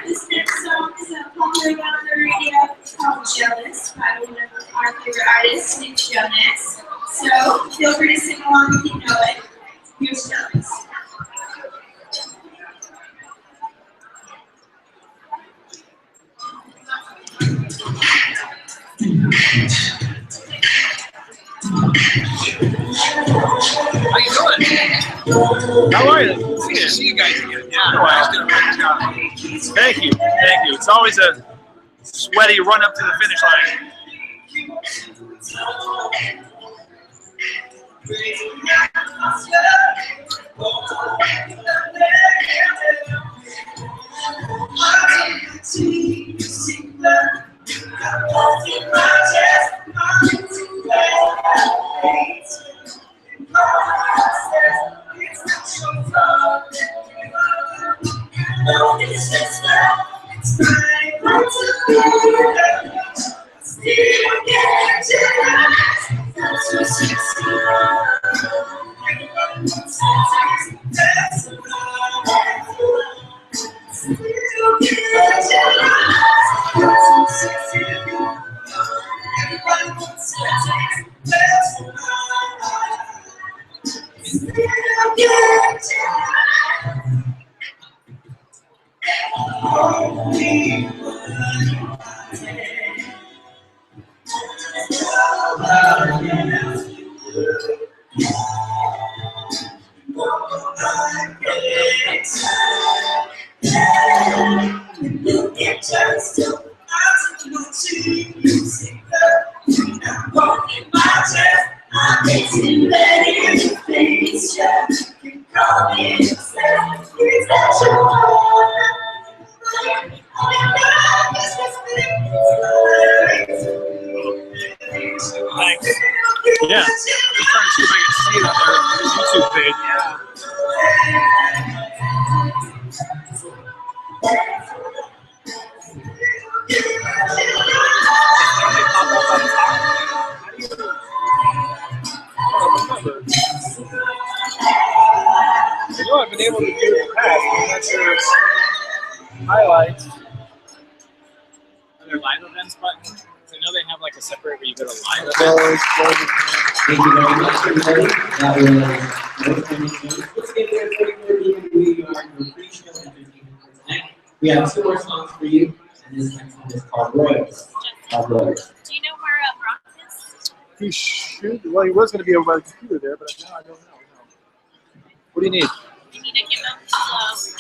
This next song is popular on the radio called Jonas by one of our favorite artists, Nick Jonas. So feel free to sing along if you know it. Here's Jonas. How you doing? How are you? Good to see you guys again. Yeah, you guys did a great job. Thank you. Thank you. It's always a sweaty run up to the finish line. Yeah, I'm just trying to see if I can see it on their YouTube page. I know I've been able to do it in the past, but I'm not sure it's highlights. Are there live events button? I know they have like a separate where you go to line up. Thank you very much, everybody. That was most amazing. Let's get there for you. We are your pre-show entertainment for tonight. We have 2 more songs for you, and this next one is called Royals. Do you know where Brock is? He should. Well, he was going to be over by the computer there, but now I don't know. What do you need? You need to give him the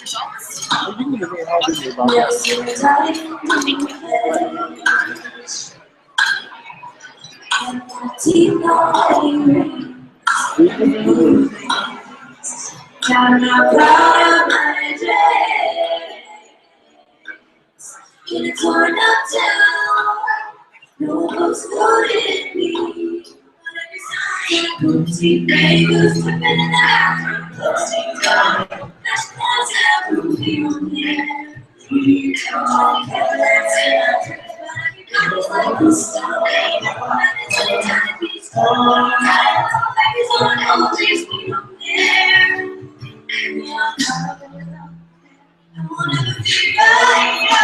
results. You can give me how busy about it. In a torn up town, no one's floating me. Boutique bagels, flipping in the bathroom, closing down. That's everything on there. You don't care, that's it. But it's like a stone. It's like time to be strong. Baby's on always be on there. I wanna be right here.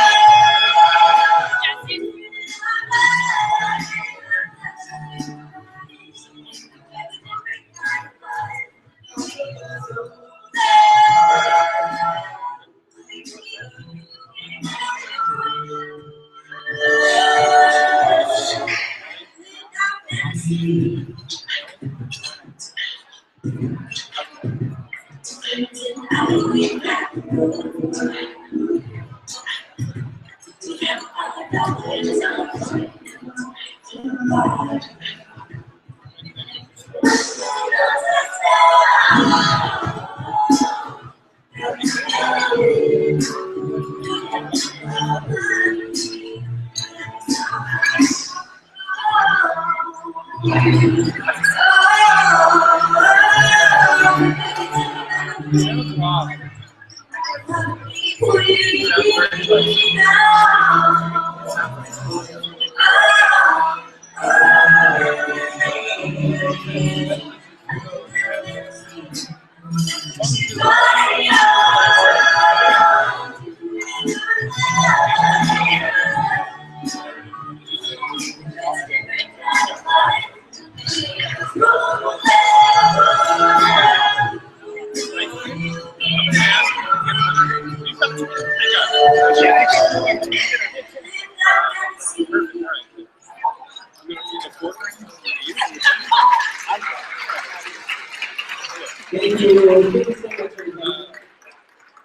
Thank you. Thank you so much, everybody.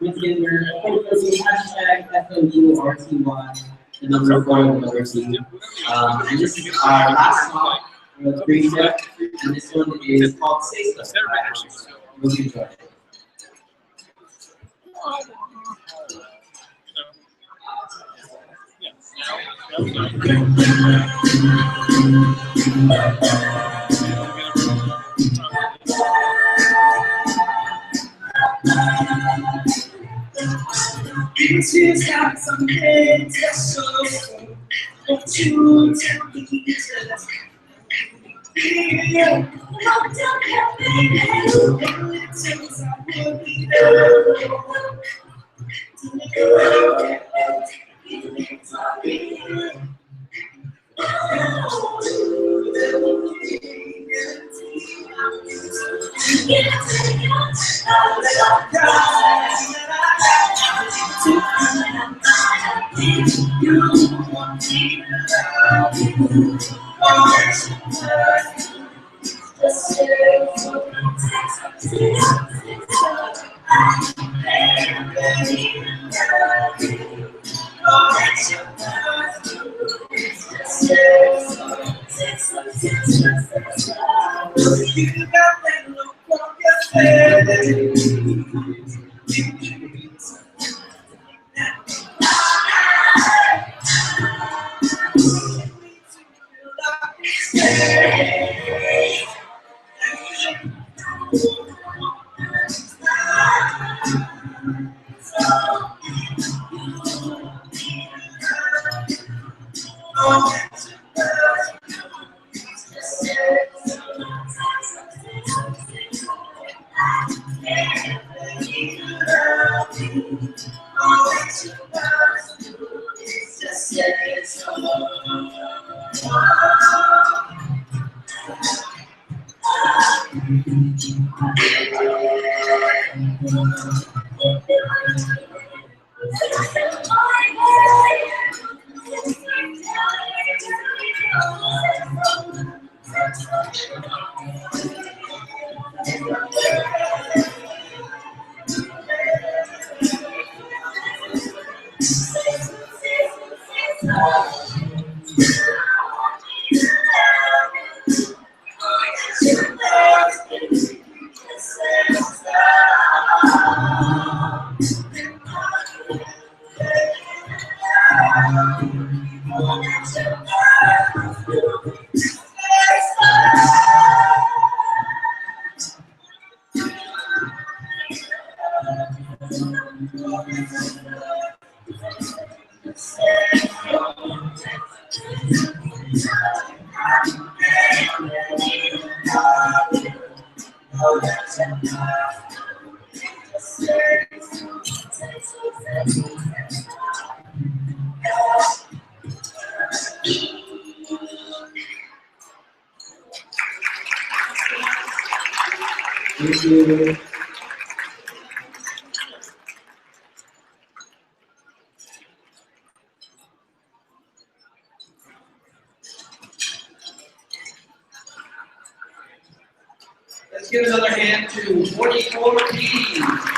Once again, we're posting hashtag FOURTY, the number 4 and the number 2. And this is our last song for the pre-show, and this one is called Say So. Hope you enjoy it. She's got some heads that's so but you tell me to feel locked up your baby and it tells I will be there to make a feelings are real. Thank you. Let's give another hand to 44P.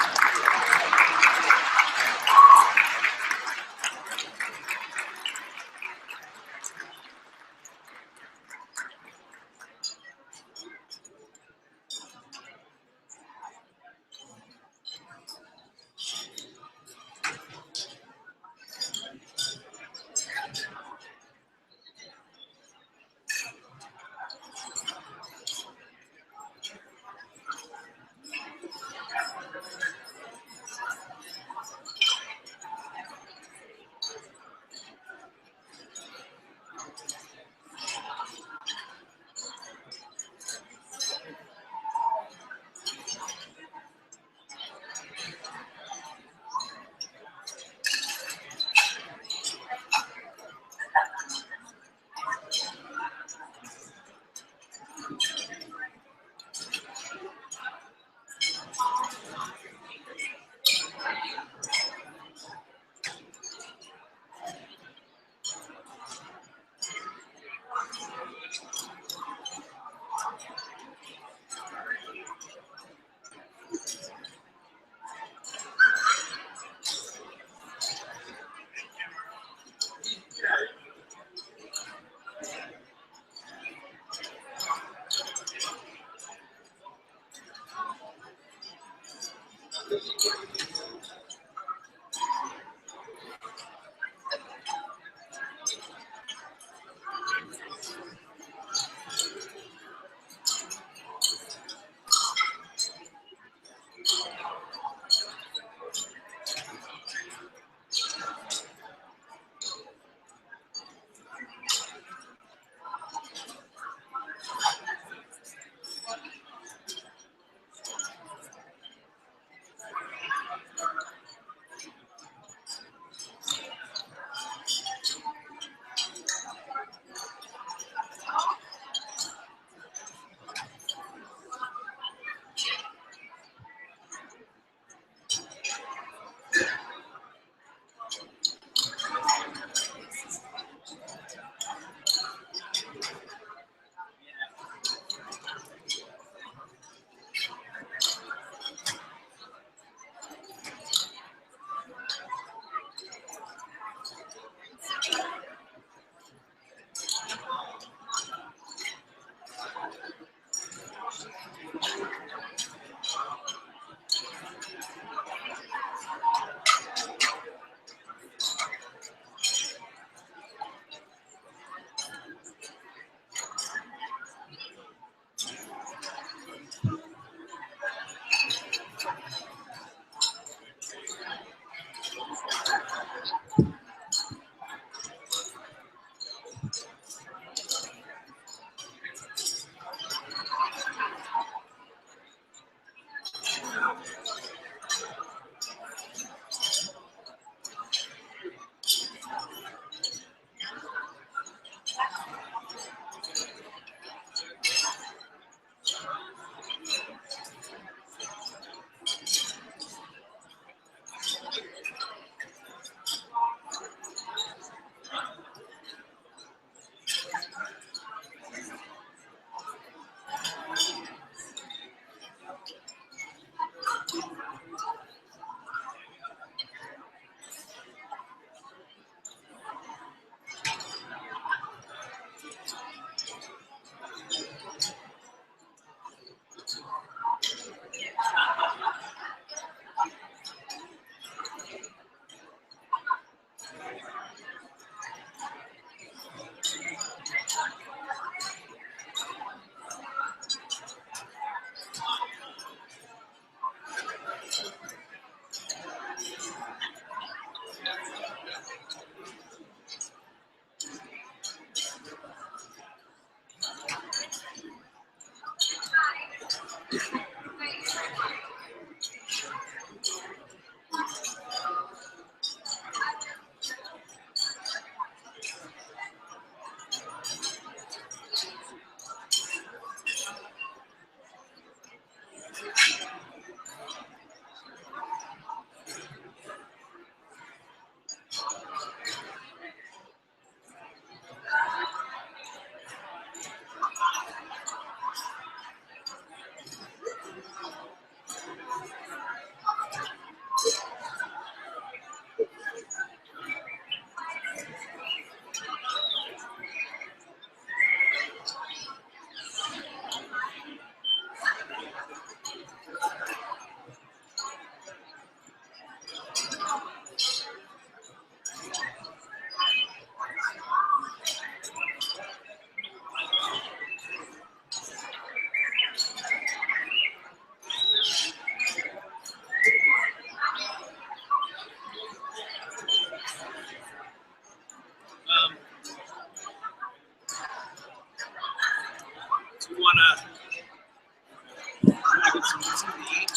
get something to eat?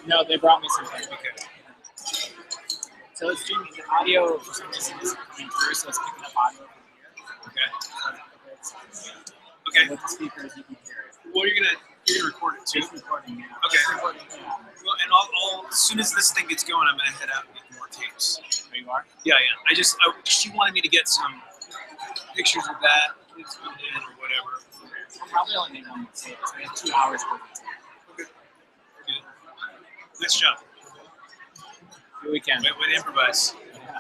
No, they brought me something. Okay. So it's doing the audio for some reason isn't coming through, so it's picking up audio from here. Okay. So Okay. with the speakers, you can hear it. Well, you're gonna record it too. It's recording now. Okay. It's recording now. Well, and I'll as soon as this thing gets going, I'm gonna head out and get more tapes. There you are. Yeah. She wanted me to get some pictures of that, or whatever. We'll probably only need one more tape. So we have 2 hours worth of tape. Okay. Good. Nice job. Good weekend. Way to improvise. Yeah.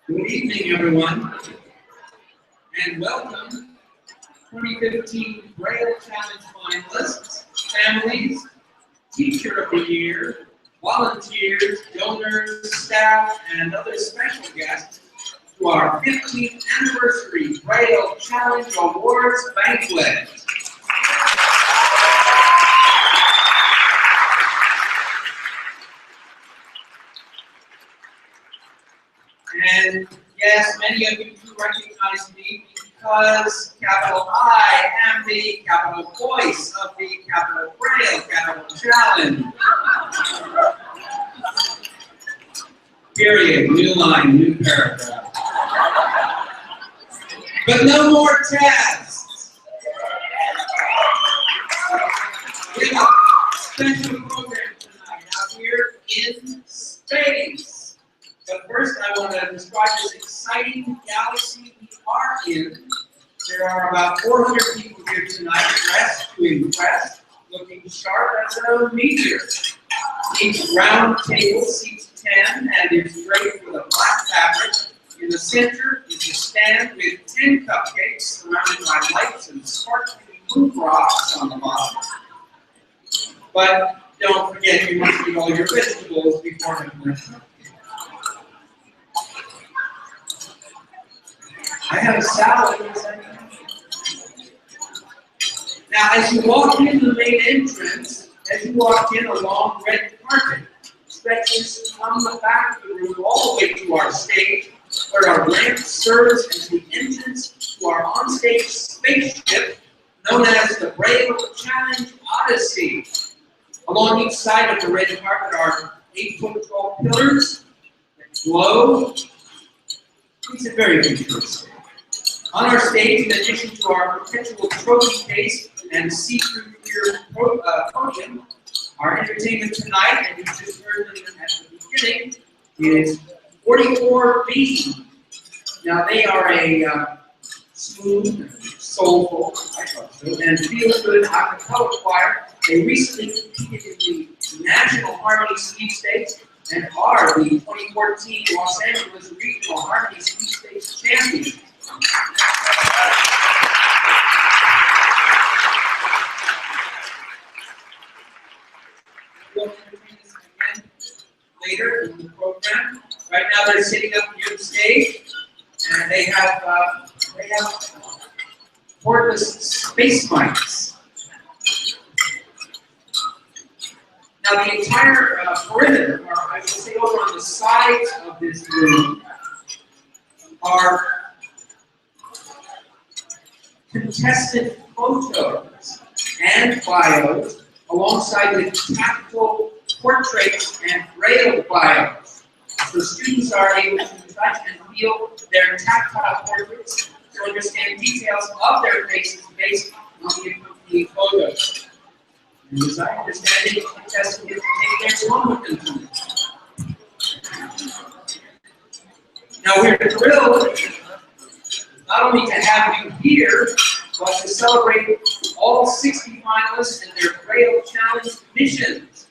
Good evening, everyone, and welcome 2015 Braille Challenge finalists, families, Teacher of the Year, volunteers, donors, staff, and other special guests to our 15th Anniversary Braille Challenge Awards Banquet. And yes, many of you do recognize me because capital I am the capital voice of the capital Braille capital challenge. Period. New line, new paragraph. But no more tests. We have a special program tonight out here in space. But first, I want to describe this exciting galaxy we are in. There are about 400 people here tonight, dressed to impress, looking sharp as a meteor. Each round table seats 10 and is draped with a black fabric. In the center is a stand with 10 cupcakes surrounded by lights and sparkling blue rocks on the bottom. But don't forget, you must eat all your vegetables before the I have a salad in a second. Now, as you walk in the main entrance, as you walk in, a long red carpet stretches from the back of the room all the way to our stage, where our ramp serves as the entrance to our onstage spaceship, known as the Braille Challenge Odyssey. Along each side of the red carpet are 8-foot tall pillars that glow. These are very futuristic. On our stage, in addition to our perpetual trophy case and see-through clear podium, our entertainment tonight, and you just heard them at the beginning, is 44B. Now they are a smooth, soulful, and feel-good a cappella choir. They recently competed in the National Harmony Sweepstakes and are the 2014 Los Angeles Regional Harmony Sweepstakes champions. We'll entertain this again later in the program. Right now they're sitting up near the stage, and they have cordless space mics. Now the entire perimeter, or I should say over on the sides of this room, are contested photos and bios, alongside with tactile portraits and Braille bios. So students are able to touch and feel their tactile portraits to understand details of their faces based on the accompanying photos. And as I understand it, contestants get to take their home with them. Now we're thrilled not only to have you here, but to celebrate all 60 finalists and their Braille Challenge missions.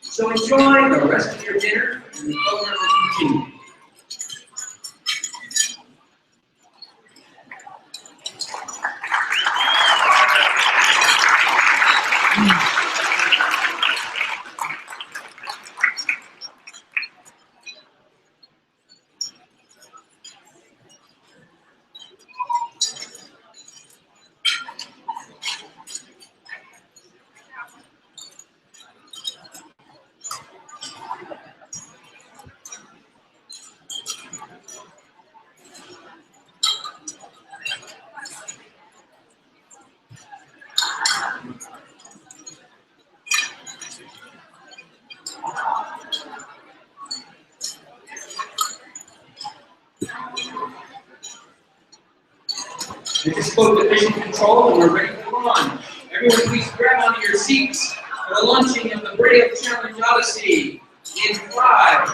So enjoy the rest of your dinner, and the program will continue. We just spoke to Mission Control and we're ready to launch. Everyone please grab onto your seats for the launching of the Braille Challenge Odyssey in 5,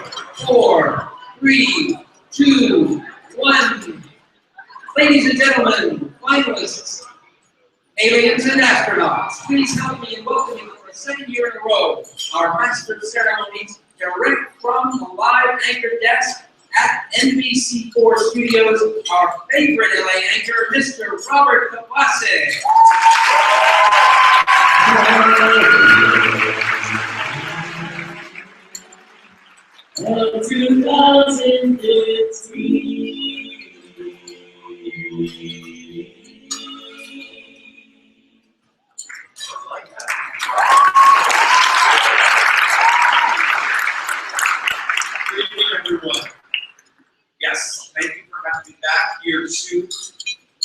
4, 3, 2, 1. Ladies and gentlemen, finalists, aliens and astronauts, please help me in welcoming for the second year in a row our Master of Ceremonies direct from the live anchor desk at NBC4 Studios, our favorite LA anchor, Mr. Robert Kabase. Of 2003. Good evening, everyone. Yes, thank you for having me back here too.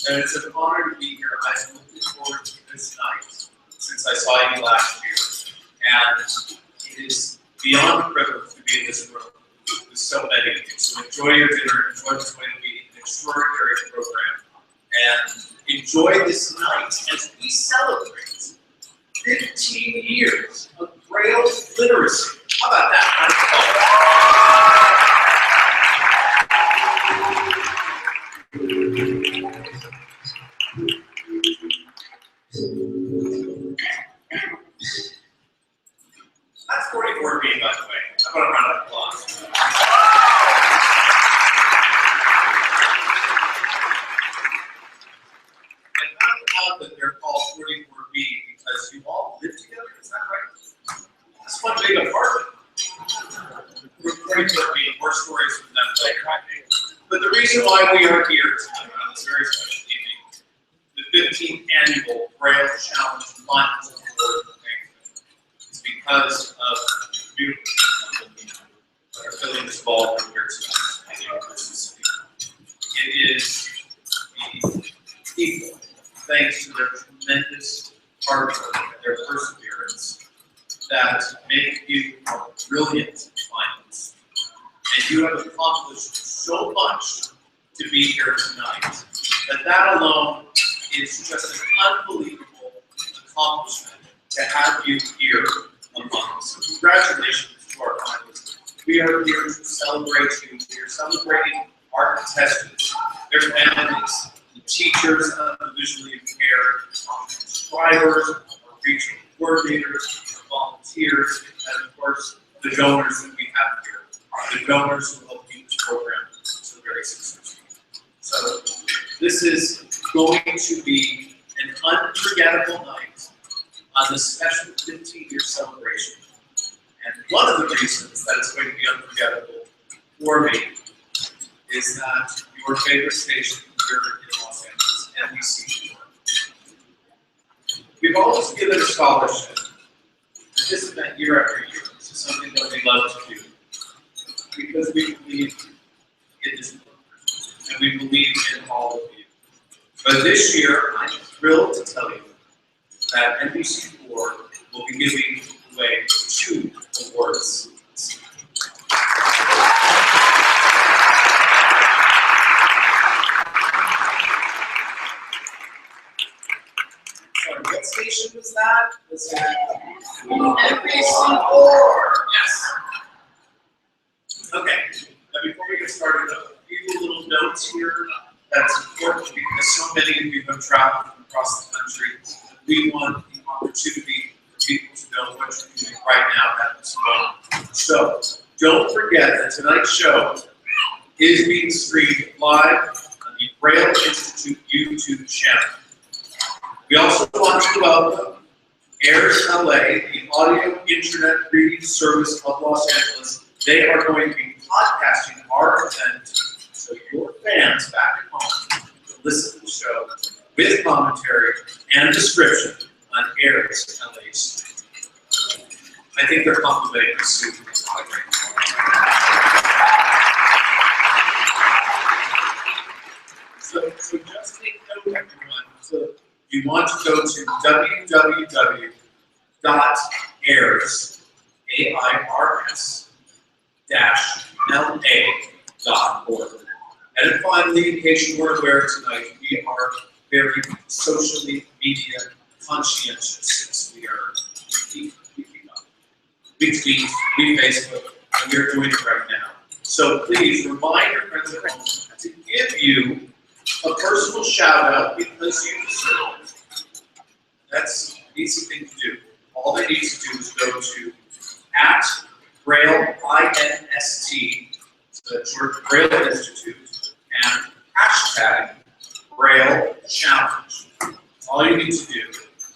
And it's an honor to be here. I've been looking forward to this night since I saw you last year. And it is beyond a privilege to be in this room with so many of you. So enjoy your dinner, enjoy what's going to be an extraordinary program, and enjoy this night as we celebrate 15 years of Braille literacy. How about that? That's 44 B, by the way. How about a round of applause? I found out that they're called 44B because you all live together, is that right? That's one big apartment. 44B, more stories from that later. But the reason why we are here tonight on this very special evening, the 15th annual Braille Challenge Lions of the Lord is because of the beautiful people that are filling this ballroom here tonight at the University of City. It is the people, thanks to their tremendous hard work and their perseverance that make you brilliant clients. And you have accomplished so much to be here tonight that alone is just an unbelievable accomplishment to have you here among us. So congratulations to our finalists. We are here to celebrate you. We are celebrating our contestants, their families, the teachers of the visually impaired, our subscribers, our regional coordinators, our volunteers, and of course, the donors that we have here, the donors who help keep this program so very successful. So this is going to be an unforgettable night on the special 15-year celebration. And one of the reasons that it's going to be unforgettable for me is that your favorite station here in Los Angeles, NBC. We've always given a scholarship at this event year after year. This is something that we love to do because we believe in this program and we believe in all of you. But this year, I'm thrilled to tell you that NBC4 will be giving away 2 awards. Sorry, what station was that? Was that NBC4? Yes. Okay. Now before we get started, a few little notes here that's important because so many of you have traveled from across the country. We want the opportunity for people to know what you're doing right now at this moment. So don't forget that tonight's show is being streamed live on the Braille Institute YouTube channel. We also want to welcome AIRS LA, the audio internet reading service of Los Angeles. They are going to be podcasting our event so your fans back at home can listen to the show with commentary and description on AIRS LA's. I think they're complimenting the student. So just take note, everyone. So you want to go to www.airs-la.org. And finally, in case you weren't aware tonight, we are very socially media conscientious. We are we tweet, we Facebook, and we're doing it right now. So please remind your friends at home to give you a personal shout out because you deserve it. That's an easy thing to do. All they need to do is go to @Braille INST, the George Braille Institute, and #Braille Challenge. All you need to do.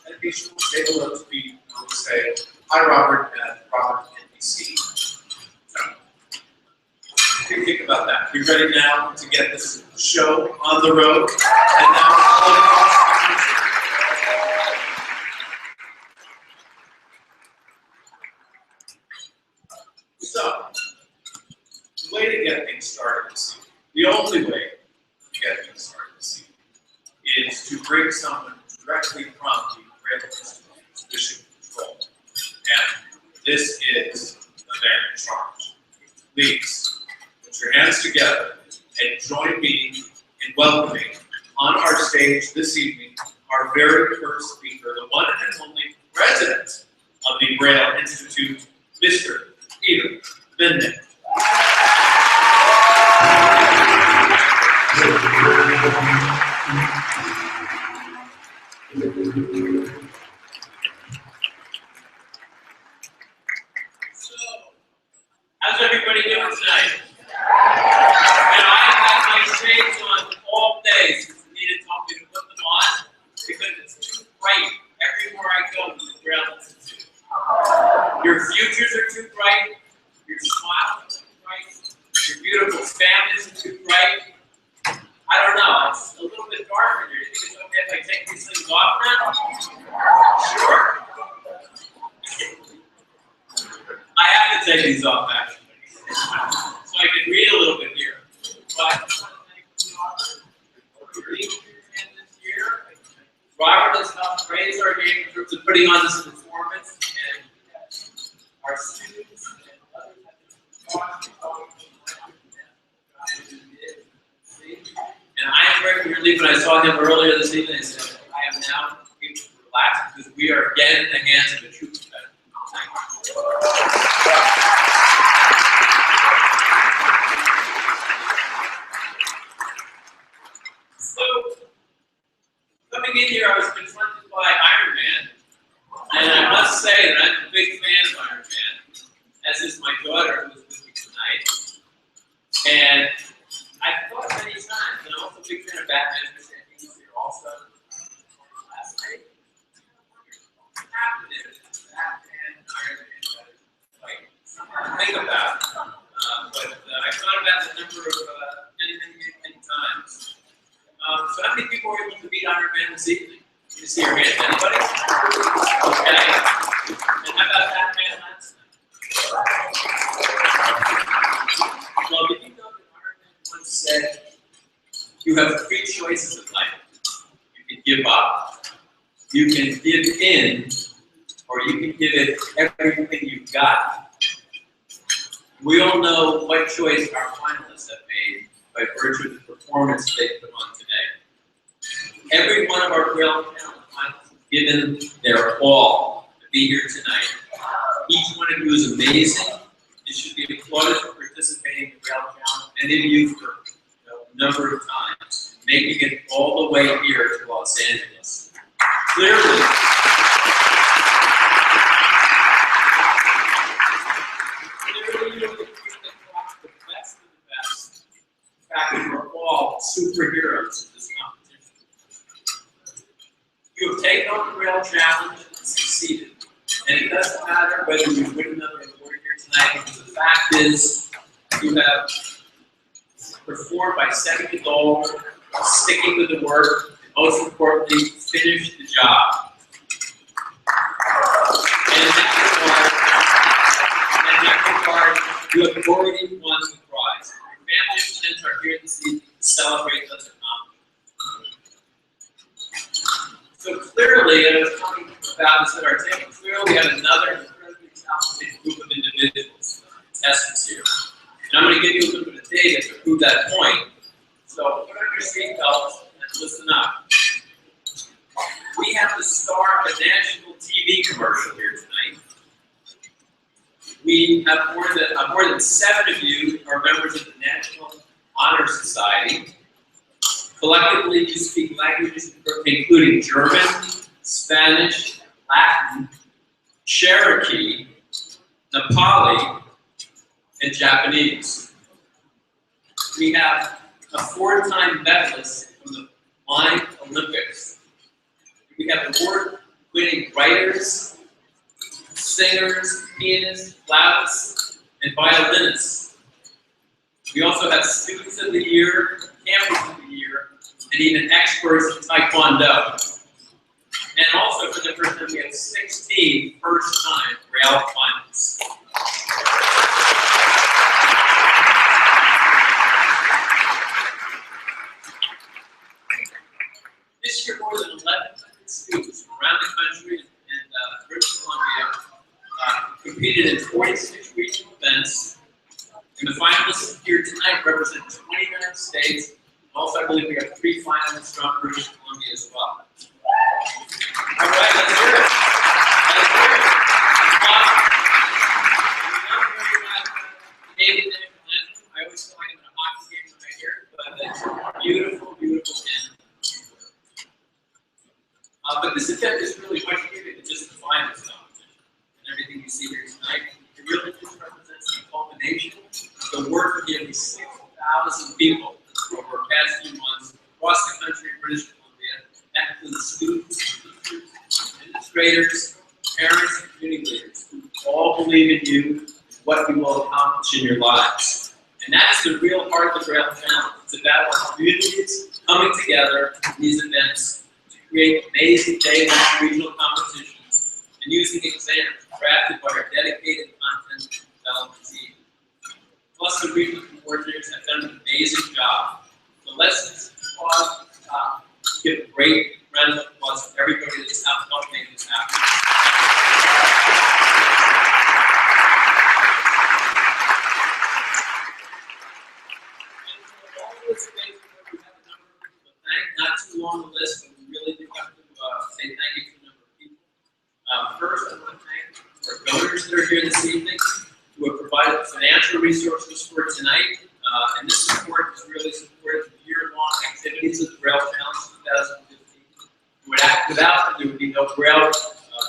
And be sure to say hello to me or say, hi Robert at Robert NBC. So, what do you think about that? You ready now to get this show on the road? And now all across the country. So, the way to get things started this evening, the only way to get things started this evening is to bring someone directly from the Braille Institute's mission control. And this is the man in charge. Please, put your hands together and join me in welcoming on our stage this evening our very first speaker, the one and only president of the Braille Institute, Mr. Peter Vinnick. How's everybody doing tonight? And I have my shades on all day since Anita told me to put them on because it's too bright everywhere I go in the Braille Institute. Your futures are too bright, your smiles are too bright, your beautiful families are too bright. I don't know, it's a little bit dark in here. Do you think it's okay if I take these things off now? Sure. I have to take these off actually, so I can read a little bit here. But this year, Robert has helped raise our game in terms of putting on this performance. our students and others have been talking and I am very relieved when I saw him earlier this evening. I said, I am now able to relax because we are again in the hands of a true competitor. So, coming in here, I was confronted by Iron Man, and I must say that I'm a big fan of Iron Man, as is my daughter who is with me tonight. And I've thought many times, and I'm also a big fan of Batman, Mr. He's here also. Last night, what happened is Batman and Iron Man fight. Something to think about. But I thought about the number of many times. So how many people were able to beat Iron Man this evening? Let me see your hand. Anybody? Okay. And how about Batman last night? Well, did you know that Iron Man once said, you have three choices in life. You can give up, you can give in, or you can give it everything you've got. We all know what choice our finalists have made by virtue of the performance they put on today. Every one of our Braille talent finalists has given their all to be here tonight. Each one of you is amazing. You should be applauded for participating in the Braille Challenge, many of you for a number of times, making it all the way here to Los Angeles. Clearly, you're the best of the best. In fact, we're all superheroes in this competition. You have taken on the Braille Challenge and succeeded. And it doesn't matter whether you win another award here tonight, because the fact is, you have performed by setting the goal, sticking with the work, and most importantly, finish the job. And in that regard, you have already won the prize. Your family and friends are here this evening to celebrate such accomplishment. So clearly, and I was talking about this at our table, clearly we have another incredibly talented group of individuals, contestants here. And I'm going to give you a little bit of data to prove that point. So put on your seatbelts and listen up. We have the star of a national TV commercial here tonight. We have more than 7 of you are members of the National Honor Society. Collectively, you speak languages including German, Spanish, Latin, Cherokee, Nepali, and Japanese. We have a 4-time medalist from the Flying Olympics. We have award-winning writers, singers, pianists, flautists, and violinists. We also have students of the year, campers of the year, and even experts in Taekwondo. And also, for the first time, we have 16 first-time Braille finalists. This year, more than 1,100 students from around the country and British Columbia competed in 46 regional events. And the finalists here tonight represent 29 states. Also, I believe we have 3 finalists from British Columbia as well. All right, let's hear it. Let's hear it. Canadian national anthem. I always feel like I'm in a hockey game when I hear it, but it's a beautiful, beautiful anthem. But this event is really much bigger than just the finals competition. And everything you see here tonight, it really just represents the culmination of the work of nearly 6,000 people over the past few months across the country in British Columbia. That includes students, teachers, administrators, parents, and community leaders who all believe in you and what you will accomplish in your lives. And that's the real heart of the Braille Challenge. It's about our communities coming together in these events to create amazing day-long regional competitions and using exams crafted by our dedicated content development team. Plus, the regional coordinators have done an amazing job. So let's just pause, give a great round of applause to everybody that's helping make this happen. First, I want to thank our donors that are here this evening who have provided financial resources for tonight. And this support has really supported the year-long activities of the Braille Challenge 2015. Without them, there would be no Braille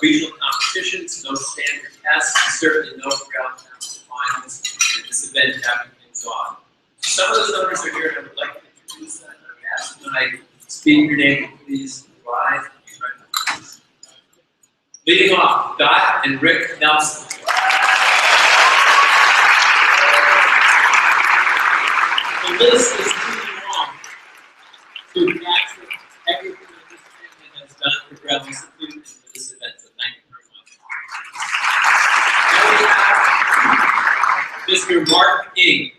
regional competitions, no standard tests, and certainly no Braille Challenge finals, and this event having things on. Some of those donors are here, and I would like to introduce them. I ask when I speak your name, please rise and be recognized. Leading off, Dot and Rick Nelson. The list is too long to capture everything that this family has done for Braille Institute and for this event, so thank you very much. Mr. Mark King.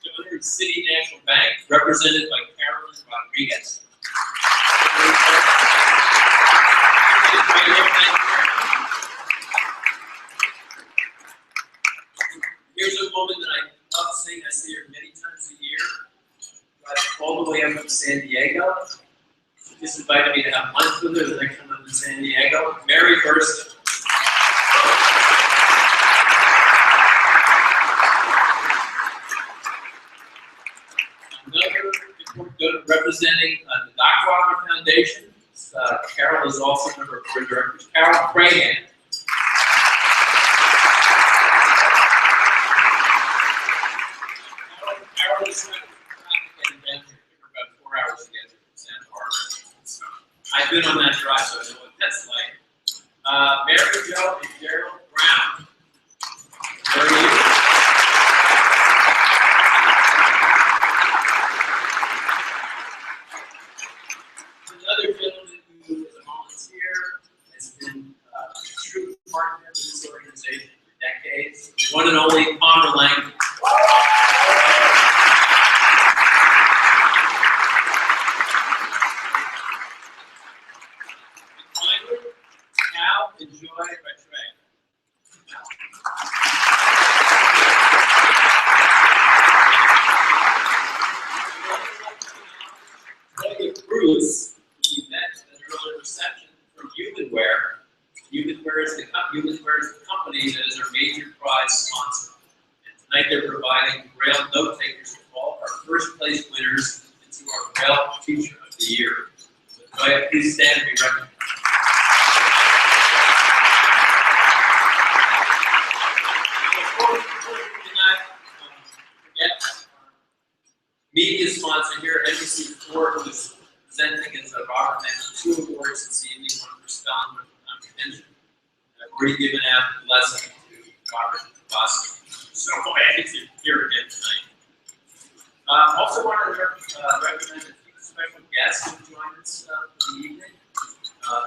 Another City National Bank, represented by Carolyn Rodriguez. Here's a woman that I love seeing. I see her many times a year. All the way up from San Diego. She just invited me to have lunch with her the next time I'm in San Diego. Mary Burstyn. Another important donor representing the Dr. Walker Foundation. Carol is also a member of the board of directors. Carol Crahan. Carol is not getting down here. It took about 4 hours to get to Santa Barbara. So I've been on that drive, so I know what that's like. Mary Jo and Gerald Brown. Where are you? Another gentleman who is a volunteer, has been a true partner with this organization for decades, one and only Palmer Lang. And finally, Cal and Joy Rattray. Bruce, we met at an early reception from Humanware. Humanware is the company that is our major prize sponsor. And tonight they're providing Braille note takers to all our first place winners and to our Braille Teacher of the Year. So go ahead, please stand and be recognized. Before we forget our media sponsor here at NBC4, who is presenting as a Robert mentioned 2 awards this evening, one for spelling, one for comprehension. I've already given out the blessing to Robert Boston. So glad he's here again tonight. Also wanted to recommend a few special guests who joined us for the evening.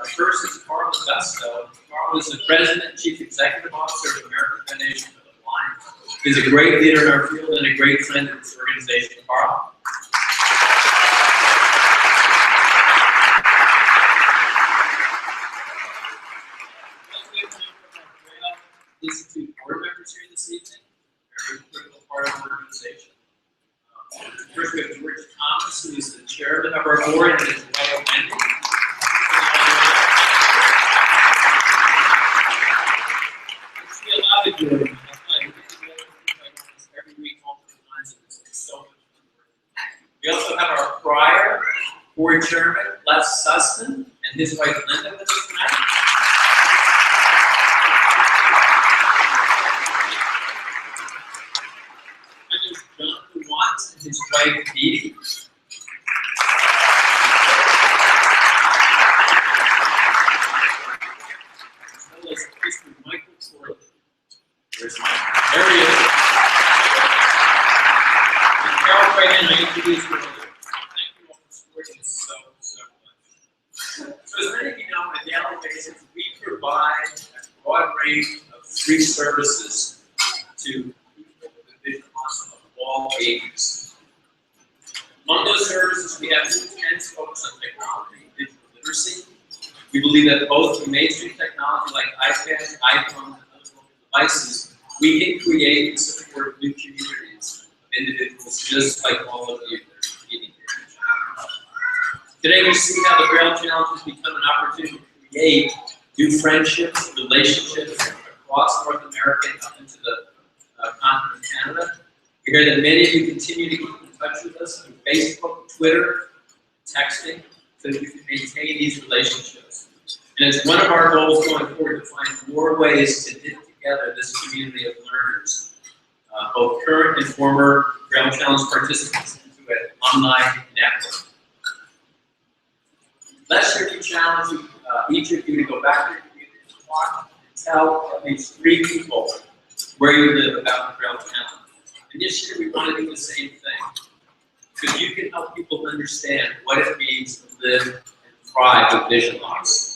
The first is Carl Augusto. Carl is the President and Chief Executive Officer of the American Foundation for the Blind. He's a great leader in our field and a great friend of this organization. Carl. Institute board members here this evening, very critical part of our organization. First, we have George Thomas, who is the chairman of our board, and his wife, Wendy. It's a lot of good. Every week, multiple times, and it's so much fun. We also have our prior board chairman, Les Suston, and his wife, Linda, with us tonight. Jonathan Watts and his wife, Dee. As well as Mr. Michael Corley. There's Mike. There he is. And Carol Crahan, I introduced her earlier. Thank you all for supporting us so much. So as many of you know, on a daily basis, we provide a broad range of free services to people with vision loss of all ages. Among those services, we have two intense focus on technology and digital literacy. We believe that both through mainstream technology like iPads, iPhones, and other mobile devices, we can create and support new communities of individuals just like all of you that are meeting here. Today we see how the Braille Challenge has become an opportunity to create new friendships, relationships across North America and up into the continent of Canada. We hear that many of you continue to keep in touch with us through Facebook, Twitter, texting, so that we can maintain these relationships. And it's one of our goals going forward to find more ways to knit together this community of learners, both current and former Braille Challenge participants, into an online network. Last year we challenged each of you to go back to your community and talk and tell at least 3 people where you live about the Braille Challenge. And this year we want to do the same thing, because you can help people understand what it means to live and thrive with vision loss.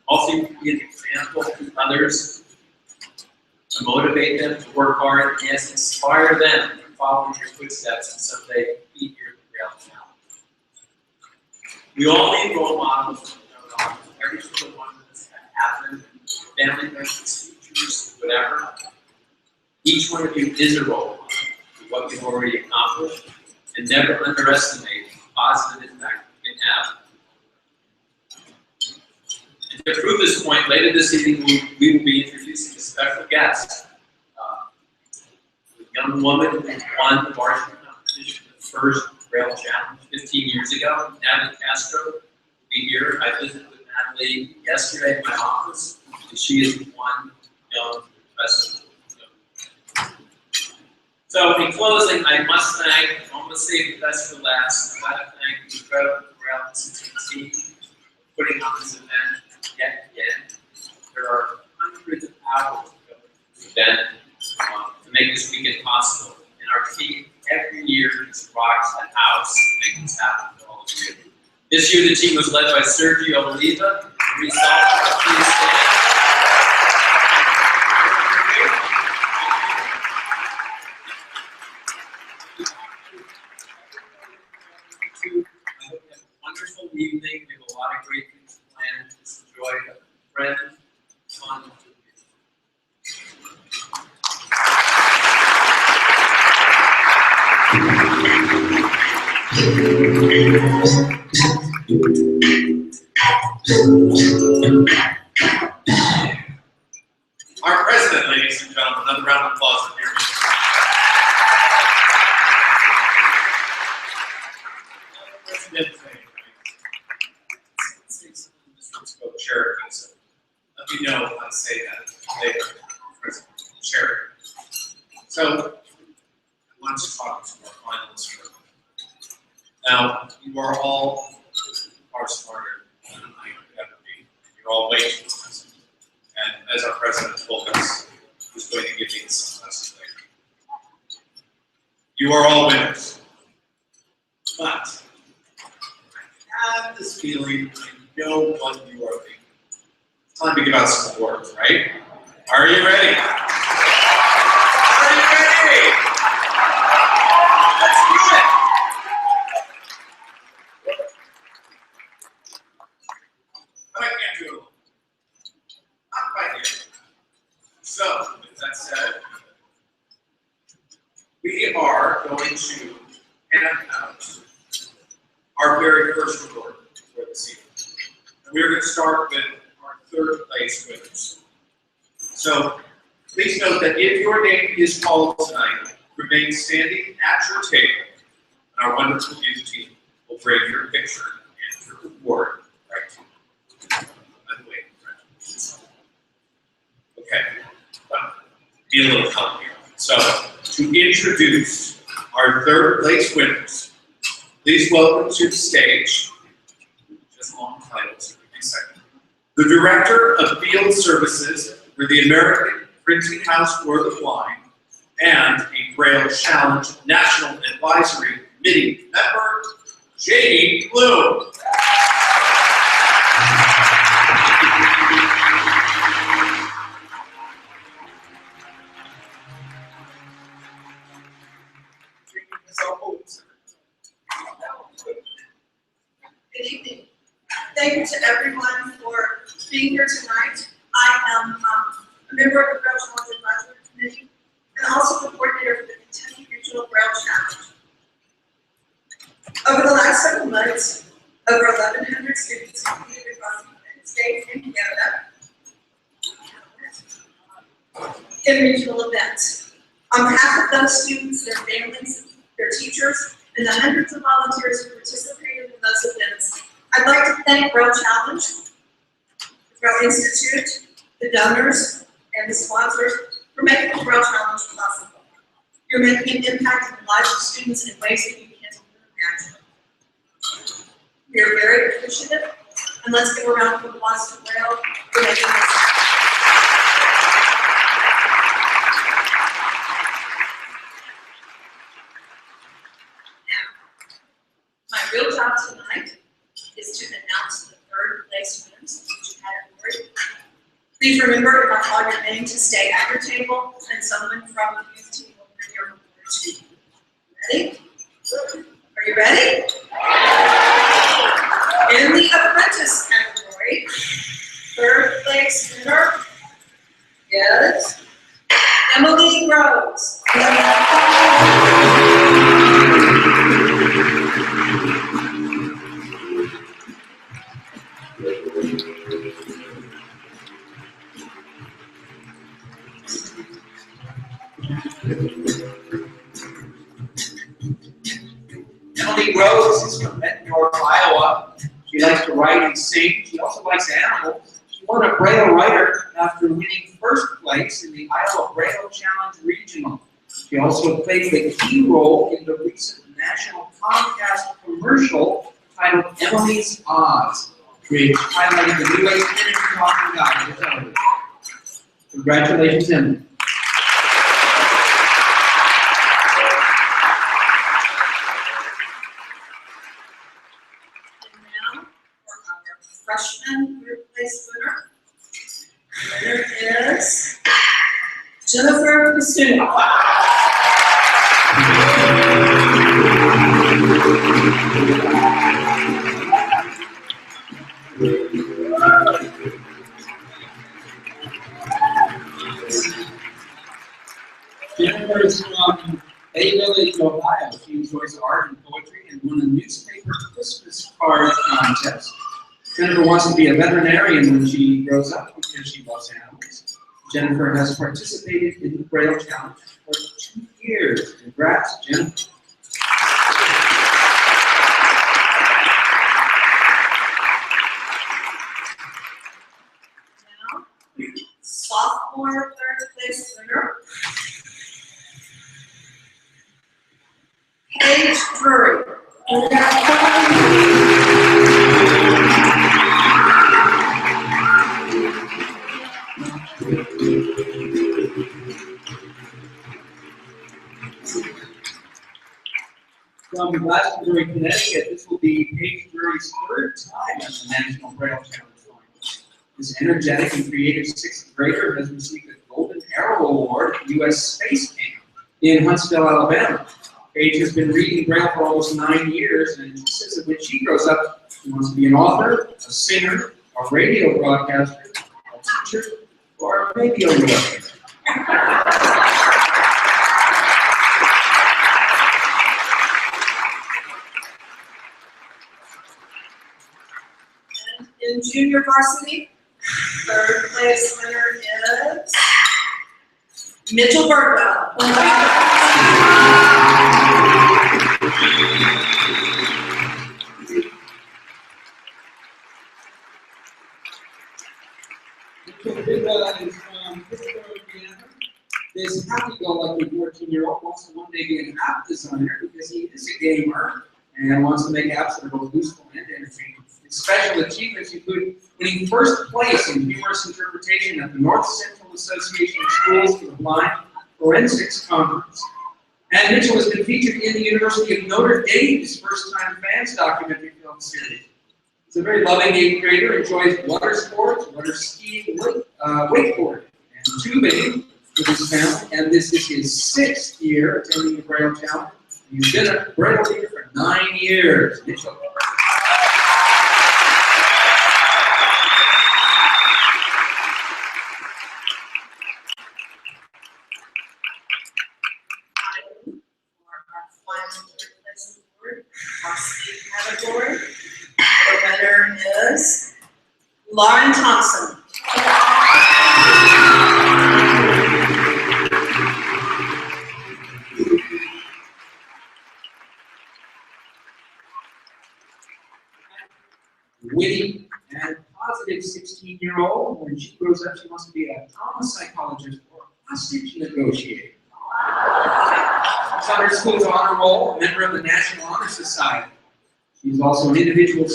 Also, you can be an example to others, to motivate them to work hard, and yes, inspire them to follow in your footsteps and someday be here at the Braille Challenge. We all need role models. Every single one of us have happened, family members, teachers, whatever. Each one of you is a role model for what you've already accomplished, and never underestimate the positive impact you can have. And to prove this point, later this evening we will be introducing a special guest, a young woman who won the varsity competition, the first Braille Challenge 15 years ago. Natalie Castro will be here. I visited with Natalie yesterday in my office, and she is one young professor. So in closing, I must thank, I want to save the best for last. I want to thank the incredible Braille Institute team for putting on this event yet again. There are hundreds of hours of this event to make this weekend possible. And our team every year just rocks the house to make this happen for all of you. This year the team was led by Sergio Oliva, and we saw please stand. I hope you have a wonderful evening. We have a lot of great things planned. Just enjoy it. Friends, fun. Our president, ladies and gentlemen, another round of applause for here. Cherokee, so let me know how to say that later, President Cherokee. So I want to talk to our finalists for a moment. Now, you are all far smarter than I could ever be. You're all way too impressive. And as our president told us, he's going to give me some lessons later. You are all winners. But I have this feeling I know what you are thinking. It's time to give out some awards, right? Are you ready? Are you ready? Let's do it! But I can't do it alone. I'm right here. So, with that said, we are going to hand out our very first award for this evening. And we're going to start with our third place winners. So please note that if your name is called tonight, remain standing at your table, and our wonderful youth team will bring your picture and your award right to you. By the way, okay, well, be a little help here. So to introduce our third place winners, please welcome to the stage, just long titles, give me a second, the Director of Field Services for the American Printing House for the Blind and a Braille Challenge National Advisory Committee member, J.D. Bloom. Good evening. Thank you to everyone for being here tonight. I am a member of the Braille Challenge Advisory Committee and also the coordinator for the Kentucky Regional Regional Braille Challenge. Over the last several months, over 1,100 students competed across the United States and Canada in regional events. On behalf of those students, their families, their teachers, and the hundreds of volunteers who participated in those events, I'd like to thank Braille Challenge, the Braille Institute, the donors, and the sponsors for making the Braille Challenge possible. You're making an impact in the lives of students in ways that you can't even imagine. We are very appreciative, and let's give a round of applause to Braille for making this happen. My real job tonight is to announce the third place winners of each category. Please remember, if I call your name, to stay at your table, and someone from the youth team will bring your award to you. Ready? Are you ready? In the apprentice category, third place winner is Emily Rose. Emily Rose is from Bettendorf, Iowa. She likes to write and sing. She also likes animals. She won a Braille writer after winning first place in the Iowa Braille Challenge Regional. She also played the key role in the recent national Comcast commercial titled Emily's Oz, which highlighted the new age energy talking guide for television. Congratulations, Emily. Freshman third place winner. The winner is Jennifer Kusuna. Jennifer is from Bay Village, Ohio. She enjoys art and poetry and won a newspaper Christmas card contest. Jennifer wants to be a veterinarian when she grows up because she loves animals. Jennifer has participated in the Braille Challenge for 2 years. Congrats, Jennifer. Now, sophomore third place winner, Paige Drury. From Glastonbury, Connecticut, this will be Paige Drury's third time at the National Braille Challenge Finals. This energetic and creative sixth grader has received a Golden Arrow Award at the U.S. Space Camp in Huntsville, Alabama. Paige has been reading Braille for almost 9 years, and she says that when she grows up, she wants to be an author, a singer, a radio broadcaster, a teacher, or a radio director. In junior varsity, third place winner is Mitchell Birdwell. Mitchell Birdwell is from Pittsburgh, Indiana. This happy-go-lucky 14-year-old wants to one day be an app designer because he is a gamer and wants to make apps that are both useful and entertaining. His special achievements include winning first place in humorous interpretation at the North Central Association of Schools for the Blind Forensics Conference. And Mitchell has been featured in the University of Notre Dame's First-Time Fans documentary film series. He's a very loving 8th grader, enjoys water sports, water skiing, wakeboarding, and tubing with his family. And this is his 6th year attending the Braille Challenge. He's been a Braille leader for 9 years. Mitchell. Our state category, the winner is Lauren Thompson. Witty and positive 16-year-old. When she grows up, she wants to be a trauma psychologist or a hostage negotiator. She's on her school's honor roll, a member of the National Honor Society. She's also an individual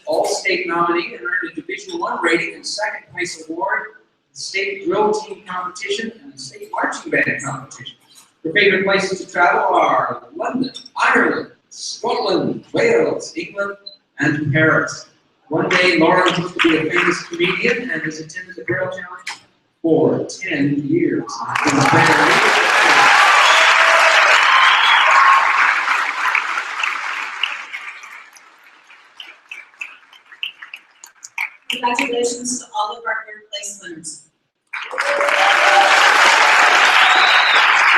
all-state nominee and earned a Division I rating and second place award in the state drill team competition and the state marching band competition. Her favorite places to travel are London, Ireland, Scotland, Wales, England, and Paris. One day, Lauren hopes to be a famous comedian and has attended the Braille Challenge for 10 years. Congratulations to all of our third-place winners.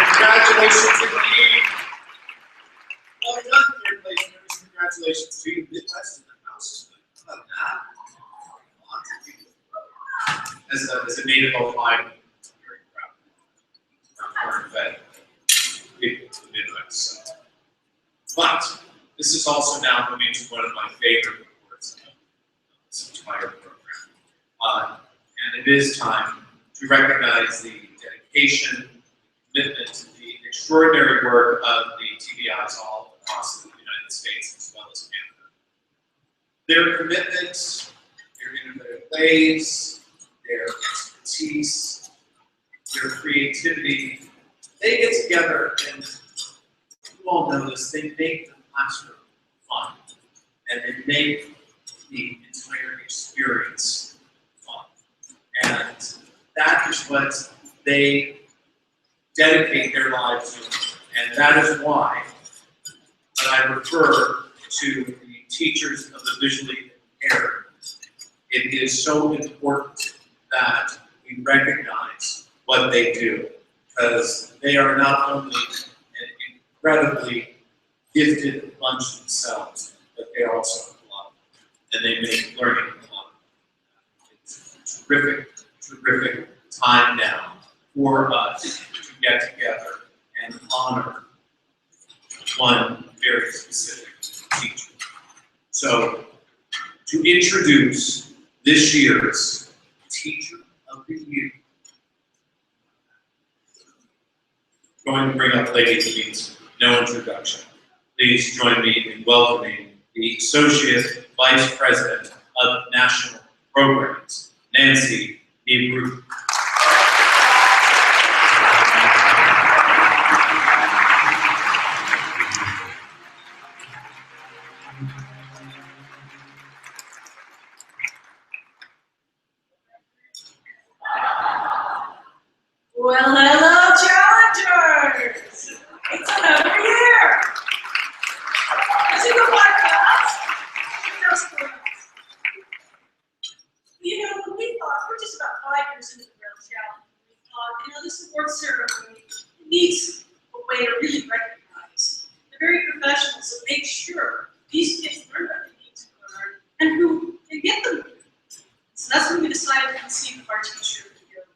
Congratulations indeed. Well done, third place members. Congratulations to you. Midwest in the house. How about that? Lots of people. As a native Ohio, I'm very proud. I'm fed people of the Midwest. So. But this is also now moving to one of my favorite reports of this entire program. And it is time to recognize the dedication, commitment, the extraordinary work of the TBIs all across the United States as well as Canada. Their commitment, their innovative ways, their expertise, their creativity, they get together and you all know this, they make the classroom fun and they make the entire experience fun. And that is what they dedicate their lives to. And that is why when I refer to the teachers of the visually impaired, it is so important that we recognize what they do, because they are not only an incredibly gifted bunch themselves, but they also have a lot, and they make learning a lot. It's a terrific time now for us to get together and honor one very specific teacher. So, to introduce this year's Teacher of the Year, I'm going to bring up ladies who needs no introduction. Please join me in welcoming the Associate Vice President of National Programs, Nancy Niebrugge. Well, hello, challengers! It's another year! Is it good luck, guys? You know, when we thought, we're just about 5 years into the Braille Challenge, we thought, you know, this award ceremony needs a way to really recognize the very professionals that make sure these kids learn what they need to learn and who can get them. So that's when we decided to conceive of our Teacher of the Year.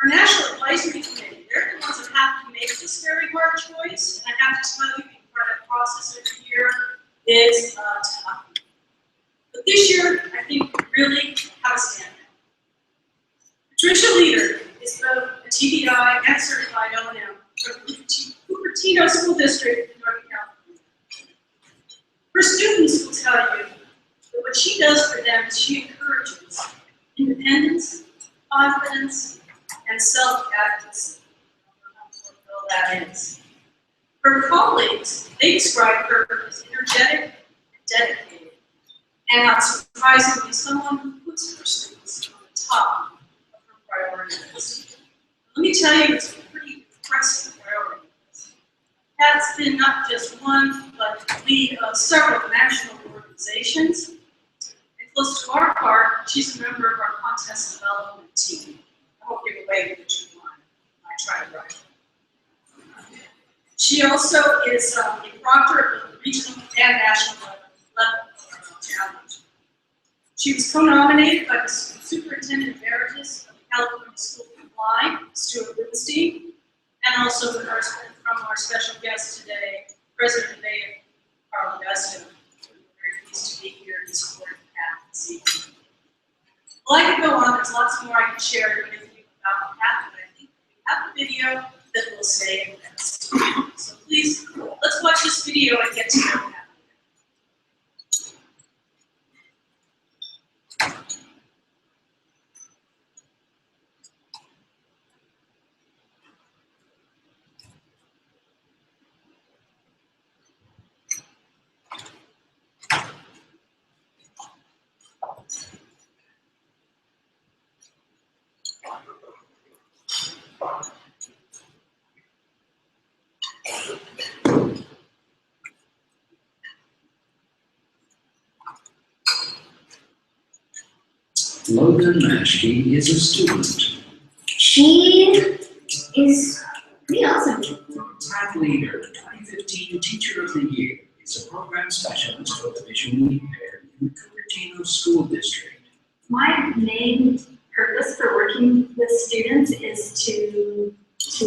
Our National Advisory Committee, they're the ones that have to make this very hard choice, and I have to tell you, being part of that process every year is tough. But this year, I think we really have a standout. Patricia Leader is both a TBI and certified O&M from the Cupertino School District in Northern California. Her students will tell you that what she does for them is she encourages independence, confidence, and self-advocacy. I don't know how that is. Her colleagues, they describe her as energetic and dedicated, and not surprisingly, someone who puts her students on the top of her priority list. Let me tell you, it's a pretty impressive priority list. That's been not just one, but the lead of several national organizations. And close to our heart, she's a member of our contest development team. I won't give away which one. I try to write. She also is a proctor of the Regional and national level challenge. She was co-nominated by the Superintendent Emeritus of California School of Blind, Stuart Rubenstein, and also from our special guest today, President of AIA, Carl Augusto. We're very pleased to be here to support Pat this evening. Well, I could go on, there's lots more I can share with you about Pat, but I think we have a video that will stay in this. So please, let's watch this video and get to know Pat. Logan Mashke is a student. She is pretty awesome. Top leader, 2015 Teacher of the Year, is a program specialist for the visually impaired in the Cupertino School District. My main purpose for working with students is to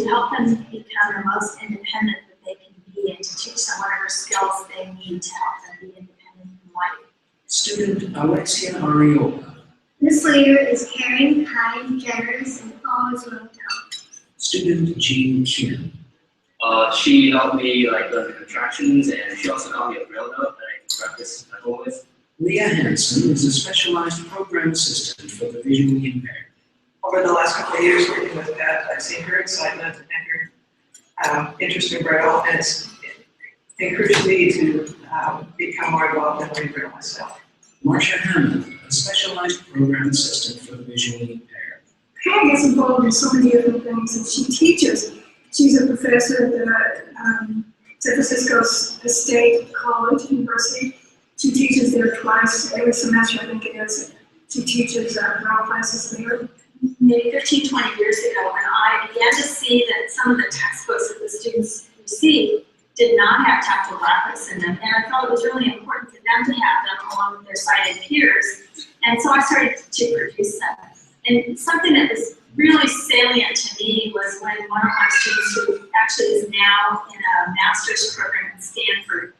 help them become the most independent that they can be and to teach them whatever skills they need to help them be independent in life. Student Alexia Ariola. This leader is caring, kind, generous, and always willing to help. Student Jean Kim. She helped me learn the contractions, and she also got me a Braille note that I can practice at home with. Leah Hansen is a specialized program assistant for the visually impaired. Over the last couple of years working with Pat, I've seen her excitement and her interest in Braille, and it's encouraged me to become more involved in learning Braille myself. Marcia Hammond, a specialized program assistant for the visually impaired. Pat gets involved in so many different things, and she teaches. She's a professor at the San Francisco State College University. She teaches there twice every semester, I think it is. She teaches Braille classes there. Maybe 15, 20 years ago, when I began to see that some of the textbooks that the students received did not have tactile graphics in them, and I felt it was really important for them to have them along with their sighted peers, and so I started to produce them. And something that was really salient to me was when one of my students, who actually is now in a master's program at Stanford,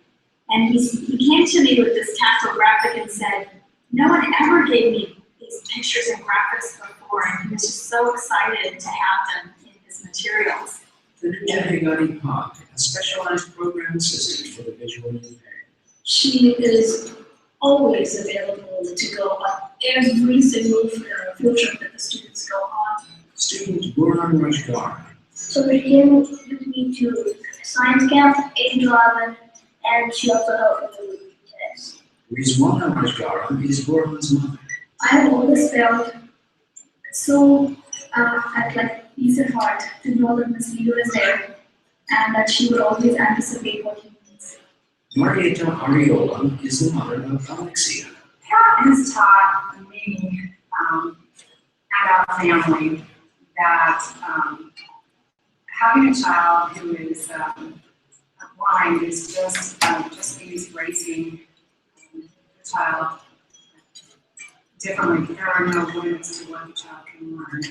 and he came to me with this tactile graphic and said, "No one ever gave me these pictures and graphics before," and he was just so excited to have them in his materials. Tanuja Hegani Park, a specialized program assistant for the visually impaired. She is always available to go on every single field trip that the students go on. Student Burhan Rajgar. So we came with me to science camp, 8 to 11, and she also helped me with tests. Rizwana Rajgaran is Burhan's mother. I have always felt so at like peace of heart to know that Miss Leader is there and that she would always anticipate what he needs. Marietta Ariola is the mother of Alexia. Pat has taught me and our family that having a child who is blind is just means raising the child differently. There are no limits to what the child can learn,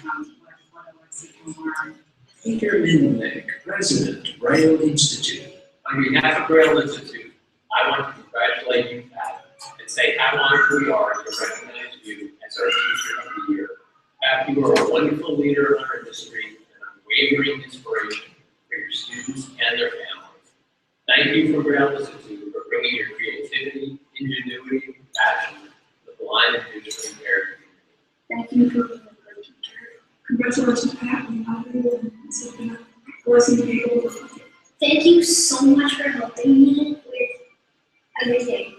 what Alexia can learn. Peter Minnick, President, Braille Institute. On behalf of Braille Institute, I want to congratulate you, Pat, and say how honored we are to recognize you as our Teacher of the Year. Pat, you are a wonderful leader in our industry and unwavering inspiration for your students and their families. Thank you from Braille Institute for bringing your creativity, ingenuity, and passion to the blind and visually impaired community. Thank you for being a great teacher. Congratulations, Pat, and I really wasn't able to. Thank you so much for helping me with everything.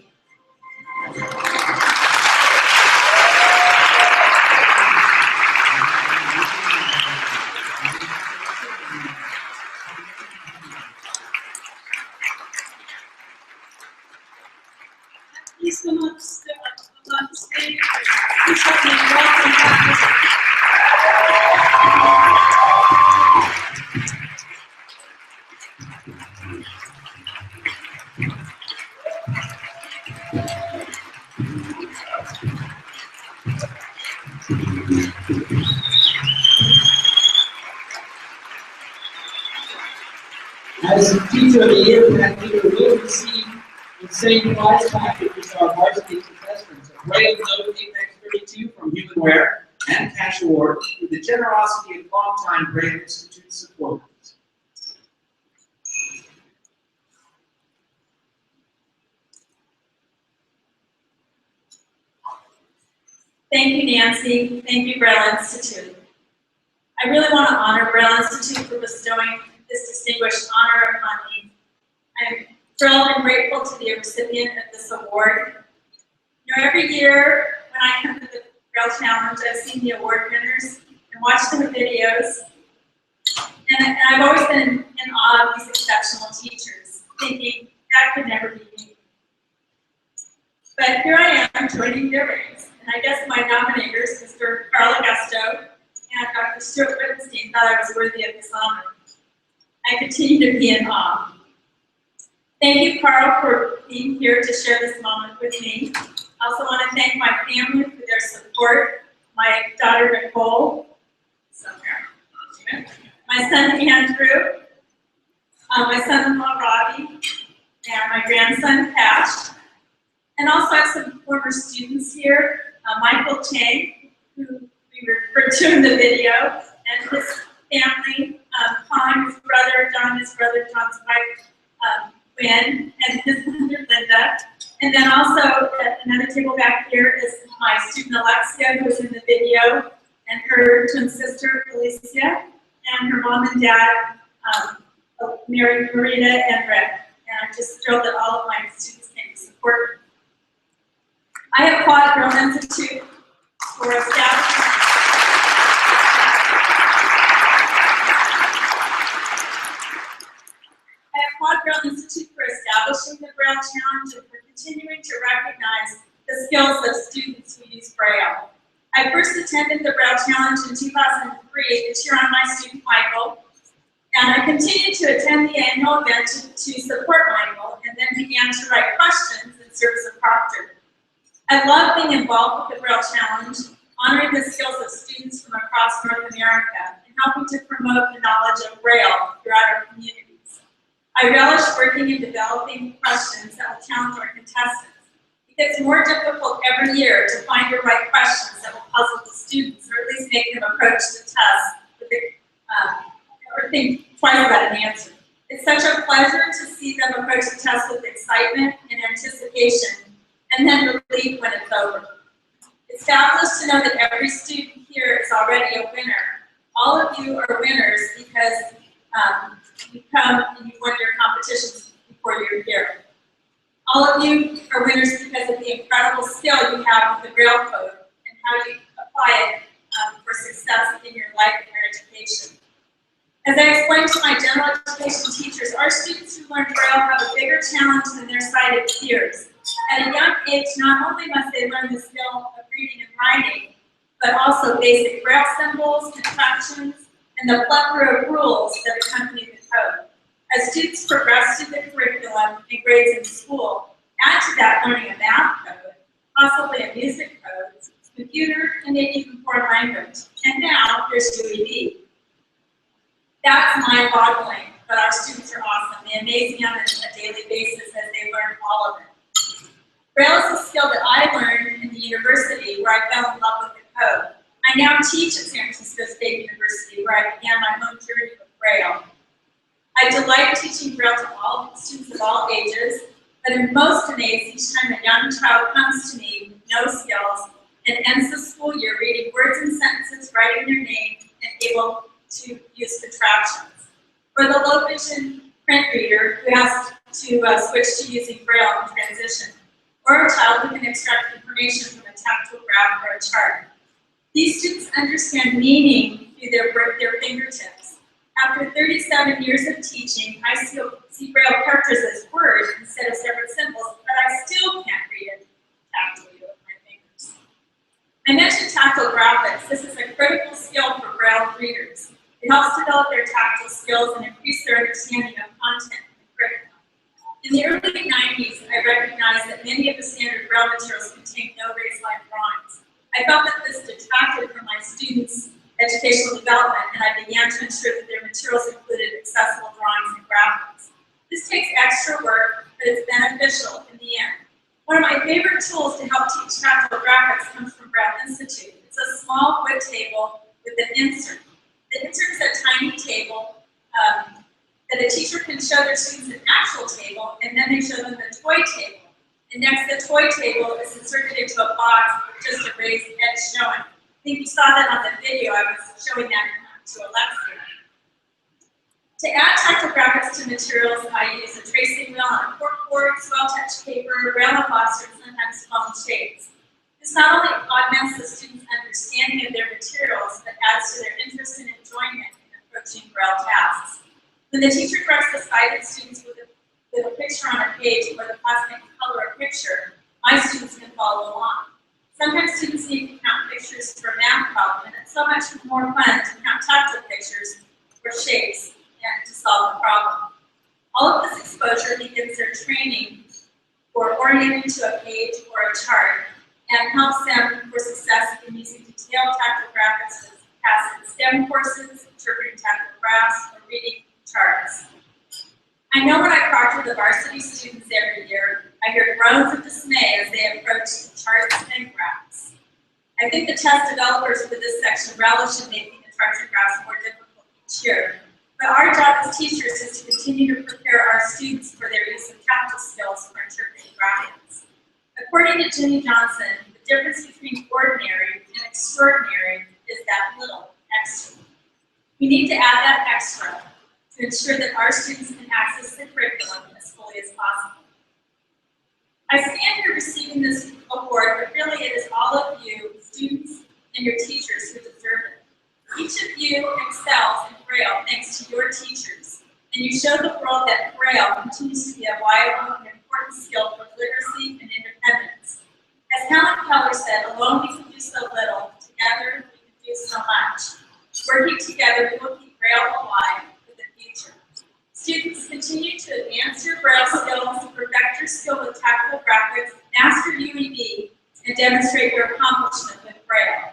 Please come up on stage. Please help me welcome Pat. As Teacher of the Year, Pat Peter will receive the same prize package as our varsity contestants. A Braille Note Apex 32 from Humanware and Cash Award with the generosity of longtime Braille Institute supporters. Thank you, Nancy. Thank you, Braille Institute. I really want to honor Braille Institute for bestowing this distinguished honor upon me. I'm thrilled and grateful to be a recipient of this award. You know, every year when I come to the Braille Challenge, I've seen the award winners and watched their videos. And I've always been in awe of these exceptional teachers, thinking that could never be me. But here I am joining their ranks. And I guess my nominators, Mr. Carl Augusto and Dr. Stuart Wittenstein, thought I was worthy of this honor. I continue to be in awe. Thank you, Carl, for being here to share this moment with me. I also want to thank my family for their support, my daughter Nicole, somewhere, my son Andrew, my son-in-law Robbie, and my grandson Cash. And also I have some former students here, Michael Chang, who we referred to in the video, and his family, Con, his brother, John's wife, Gwen, and his mother, Linda. And then also at another table back here is my student Alexia, who's in the video, and her twin sister, Felicia, and her mom and dad, Mary, Marina, and Rick. And I'm just thrilled that all of my students came to support me. I applaud Braille Institute for establishing the Braille Challenge and for continuing to recognize the skills of students who use Braille. I first attended the Braille Challenge in 2003 to cheer on my student Michael, and I continued to attend the annual event to support Michael, and then began to write questions and serve as a proctor. I love being involved with the Braille Challenge, honoring the skills of students from across North America, and helping to promote the knowledge of Braille throughout our communities. I relish working and developing questions that will challenge our contestants. It gets more difficult every year to find the right questions that will puzzle the students, or at least make them approach the test with or think twice about an answer. It's such a pleasure to see them approach the test with excitement and anticipation, and then relief when it's over. It's fabulous to know that every student here is already a winner. All of you are winners because you come and you won your competitions before you're here. All of you are winners because of the incredible skill you have with the Braille code and how you apply it for success in your life and your education. As I explained to my general education teachers, our students who learn Braille have a bigger challenge than their sighted peers. At a young age, not only must they learn the skill of reading and writing, but also basic Braille symbols, contractions, and the plethora of rules that accompany the code. As students progress through the curriculum and grades in school, add to that learning a math code, possibly a music code, computer, and maybe even foreign language. And now there's UED. That's mind-boggling, but our students are awesome. They amaze me on a daily basis as they learn all of it. Braille is a skill that I learned in the university where I fell in love with the code. I now teach at San Francisco State University where I began my own journey with Braille. I delight teaching Braille to all students of all ages, but am most amazed each time a young child comes to me with no skills and ends the school year reading words and sentences, writing their name, and able to use contractions. For the low vision print reader who has to switch to using Braille in transition, or a child who can extract information from a tactile graph or a chart. These students understand meaning through their fingertips. After 37 years of teaching, I see Braille characters as words instead of separate symbols, but I still can't read it tactily with my fingers. I mentioned tactile graphics. This is a critical skill for Braille readers. It helps develop their tactile skills and increase their understanding of content in the curriculum. In the early 90s, I recognized that many of the standard Braille materials contained no raised line drawings. I felt that this detracted from my students' educational development, and I began to ensure that their materials included accessible drawings and graphics. This takes extra work, but it's beneficial in the end. One of my favorite tools to help teach tactile graphics comes from Braille Institute. It's a small wood table with an insert. The insert is a tiny table that a teacher can show their students an actual table, and then they show them the toy table. And next, the toy table is inserted into a box with just a raised edge showing. I think you saw that on the video. I was showing that to Alexia. To add tactile graphics to materials, I use a tracing wheel on a corkboard, swell touch paper, Braille embossers, and sometimes foam shades. This not only augments the students' understanding of their materials, but adds to their interest and enjoyment in approaching Braille tasks. When the teacher directs the sighted students with a picture on a page or the classmate can color a picture, my students can follow along. Sometimes students need to count pictures for a math problem, and it's so much more fun to count tactile pictures or shapes and to solve the problem. All of this exposure begins their training for orienting to a page or a chart and helps them for success in using detailed tactile graphics as passing STEM courses, interpreting tactile graphs, or reading charts. I know when I proctor the varsity students every year, I hear groans of dismay as they approach the charts and graphs. I think the test developers for this section relish in making the charts and graphs more difficult each year. But our job as teachers is to continue to prepare our students for their use of tactile skills for interpreting graphics. According to Jimmy Johnson, the difference between ordinary and extraordinary is that little extra. We need to add that extra to ensure that our students can access the curriculum as fully as possible. I stand here receiving this award, but really it is all of you, students, and your teachers who deserve it. Each of you excels in Braille thanks to your teachers, and you show the world that Braille continues to be a vital and important skill for literacy and independence. As Helen Keller said, alone we can do so little, together we can do so much. Working together, we will keep Braille alive for the future. Students, continue to advance your Braille skills, perfect your skill with tactile graphics, master UEB, and demonstrate your accomplishment with Braille.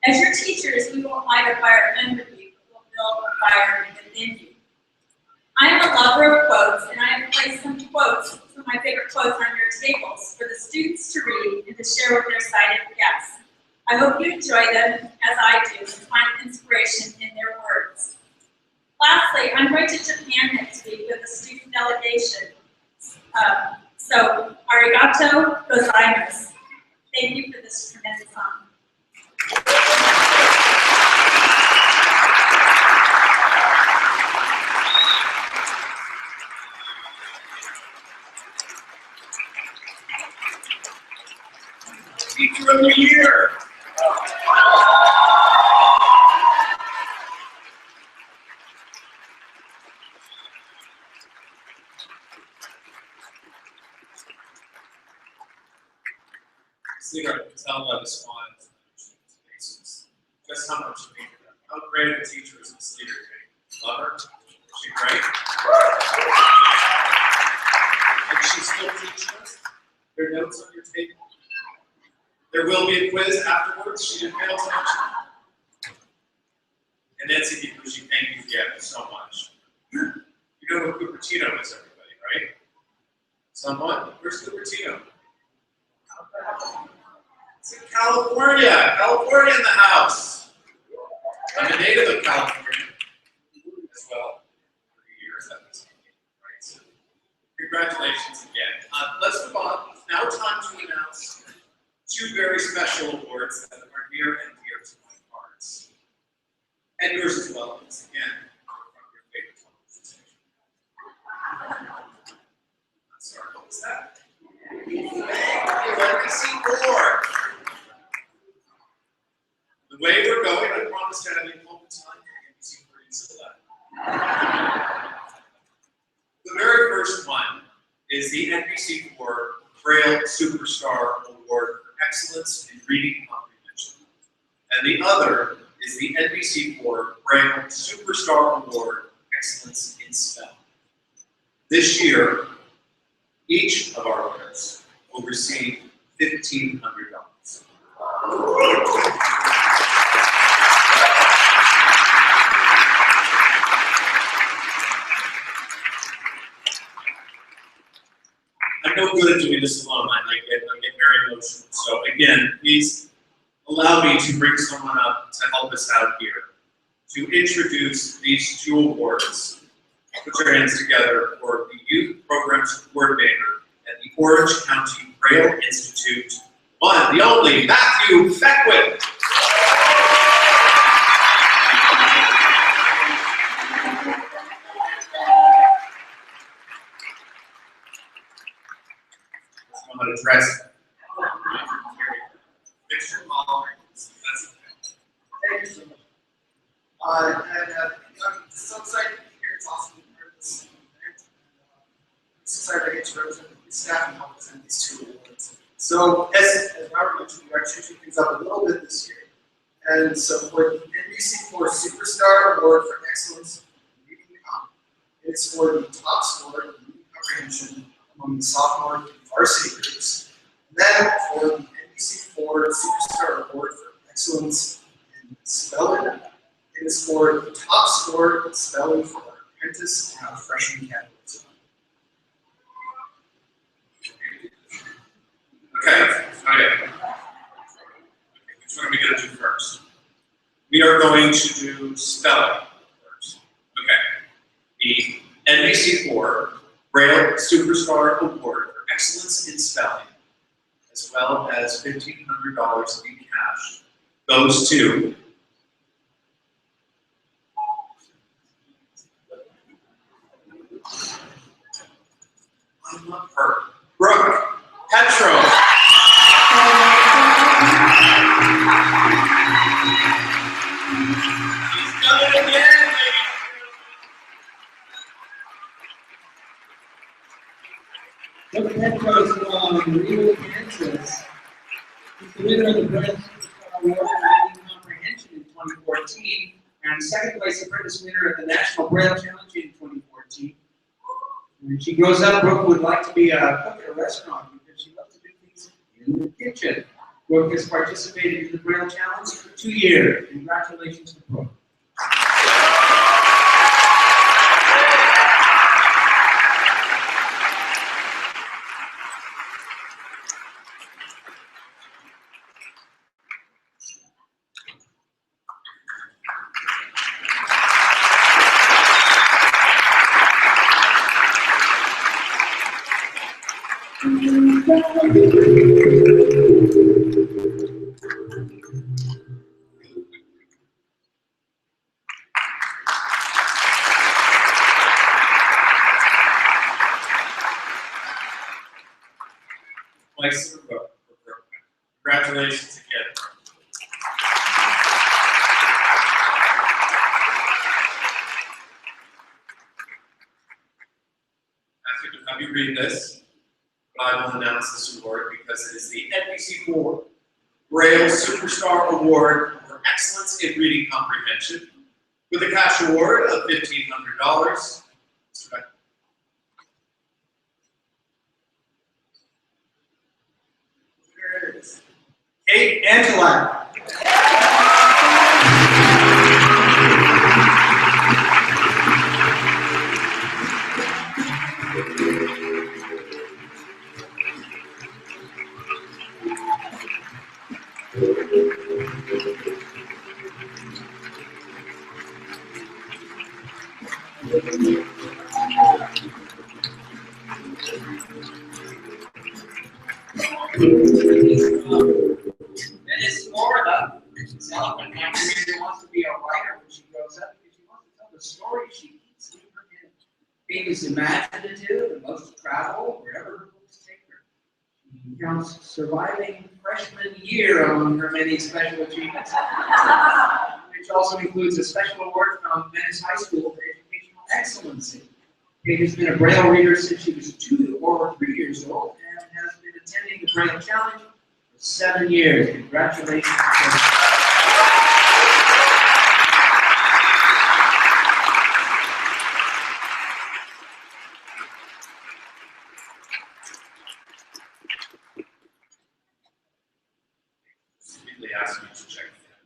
As your teachers, we won't light a fire under you, but we'll build a fire within you. I am a lover of quotes, and I have placed some of my favorite quotes on your tables for the students to read and to share with their sighted guests. I hope you enjoy them, as I do, and find inspiration in their words. Lastly, I'm going to Japan next week with a student delegation. So, arigato gozaimasu. Thank you for this tremendous honor. Teacher of the Year. Leader, I can tell by the smile on students' faces just how much you think of them. How great of a teacher is this leader, Kate? Love her? Is she great? And she's still teaching us? There are notes on your table? There will be a quiz afterwards. She didn't pay attention. And Nancy Dipucci, thank you again so much. You know who Cupertino is, everybody, right? Someone? Where's Cupertino? It's in California. California in the house. I'm a native of California as well. For years, that was right. So, congratulations again. Let's move on. It's now time to announce two very special awards that are near and dear to my hearts. And yours as well, once again, from your favorite television station. Sorry, what was that? Let me see more. The way we're going, I promise to have you home time and NBC 3 The very first one is the NBC4 Braille Superstar Award for Excellence in Reading Comprehension. And the other is the NBC4 Braille Superstar Award for Excellence in Spelling. This year, Each of our winners will receive $1,500. I'm no good at doing this alone. I get very emotional. So again, please allow me to bring someone up to help us out here to introduce these two awards. Put your hands together for the Youth Programs Coordinator at the Orange County Braille Institute, one, the only, Matthew Beckwith. I'm going to dress. Fix your collar. That's Thank you so much. I'm so excited to be here. It's awesome to be part of this event. I'm so excited to get to represent the staff and help present these two awards. So, as Robert mentioned, we are changing things up a little bit this year. And so, for the NBC4 Superstar Award for Excellence in Reading it's for the top scorer in reading comprehension among the sophomore and varsity groups. And then, for the NBC4 Superstar Award for Excellence in Spelling, it is for the top scorer in spelling for our apprentice and our freshman categories. Okay. Which one are we going to do first? We are going to do spelling first. Okay. The NBC4 Braille Superstar Award for Excellence in Spelling, as well as $1,500 in cash, goes to Brooke Petro. He's done it again, Brooke Petro is from Rio, Kansas. He's the winner of the Braille Superstar Award for Reading Comprehension in 2014, and second place apprentice winner of the National Braille Challenge in 2014. When she grows up, Brooke would like to be a cook at a restaurant because she loves to do things in the kitchen. Brooke has participated in the Braille Challenge for 2 years. Congratulations to Brooke. Place for Brooke. Congratulations again. After to have you read this, but I will announce this award because it is the NBC4 Braille Superstar Award for Excellence in Reading Comprehension, with a cash award of $1,500. There it is. Kate Angela. Venice, Florida. Celebrant Margarita wants to be a writer when she grows up because she wants to tell the story she keeps in her head. Being is imaginative and loves to travel wherever her books take her. She counts surviving freshman year among her many special achievements, which also includes a special award from Venice High School for Educational Excellency. Kate has been a Braille reader since she was 2 or 3 years old and has been attending the Braille Challenge for 7 years. Congratulations. they asked me to check it out.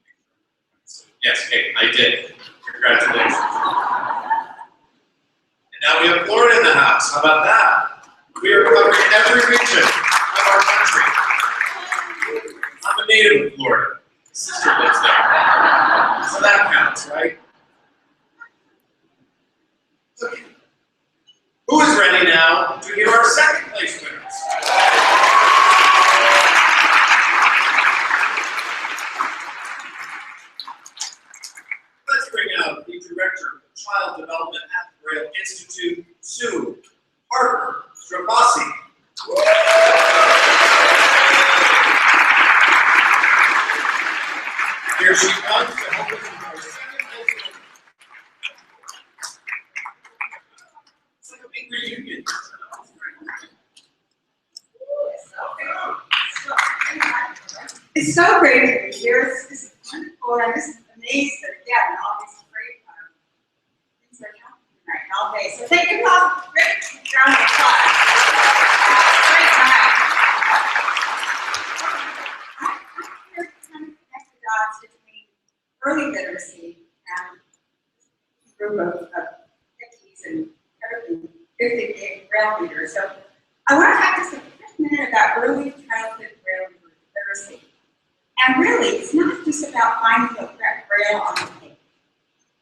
Yes, hey, I did. Congratulations. And now we have Florida in the house. How about that? We are covering every region of our country. I'm a native of Florida. Sister lives there. So that counts, right? Okay. Who is ready now to hear our second place winners? Let's bring out the Director of Child Development at the Braille Institute, Sue Harper Strabasi. Here she comes to help us with our second place winner. It's like a big reunion. It's so great to be here. It's wonderful. I'm just amazed that, again, all these great things are happening right all day. So thank you all. Great round of applause. Great night. I'm here to kind of connect the dots between early literacy and a group of 50s and everything, 50 Braille readers. So I want to talk just a quick minute about early childhood Braille literacy. And really, it's not just about finding the correct Braille on the page.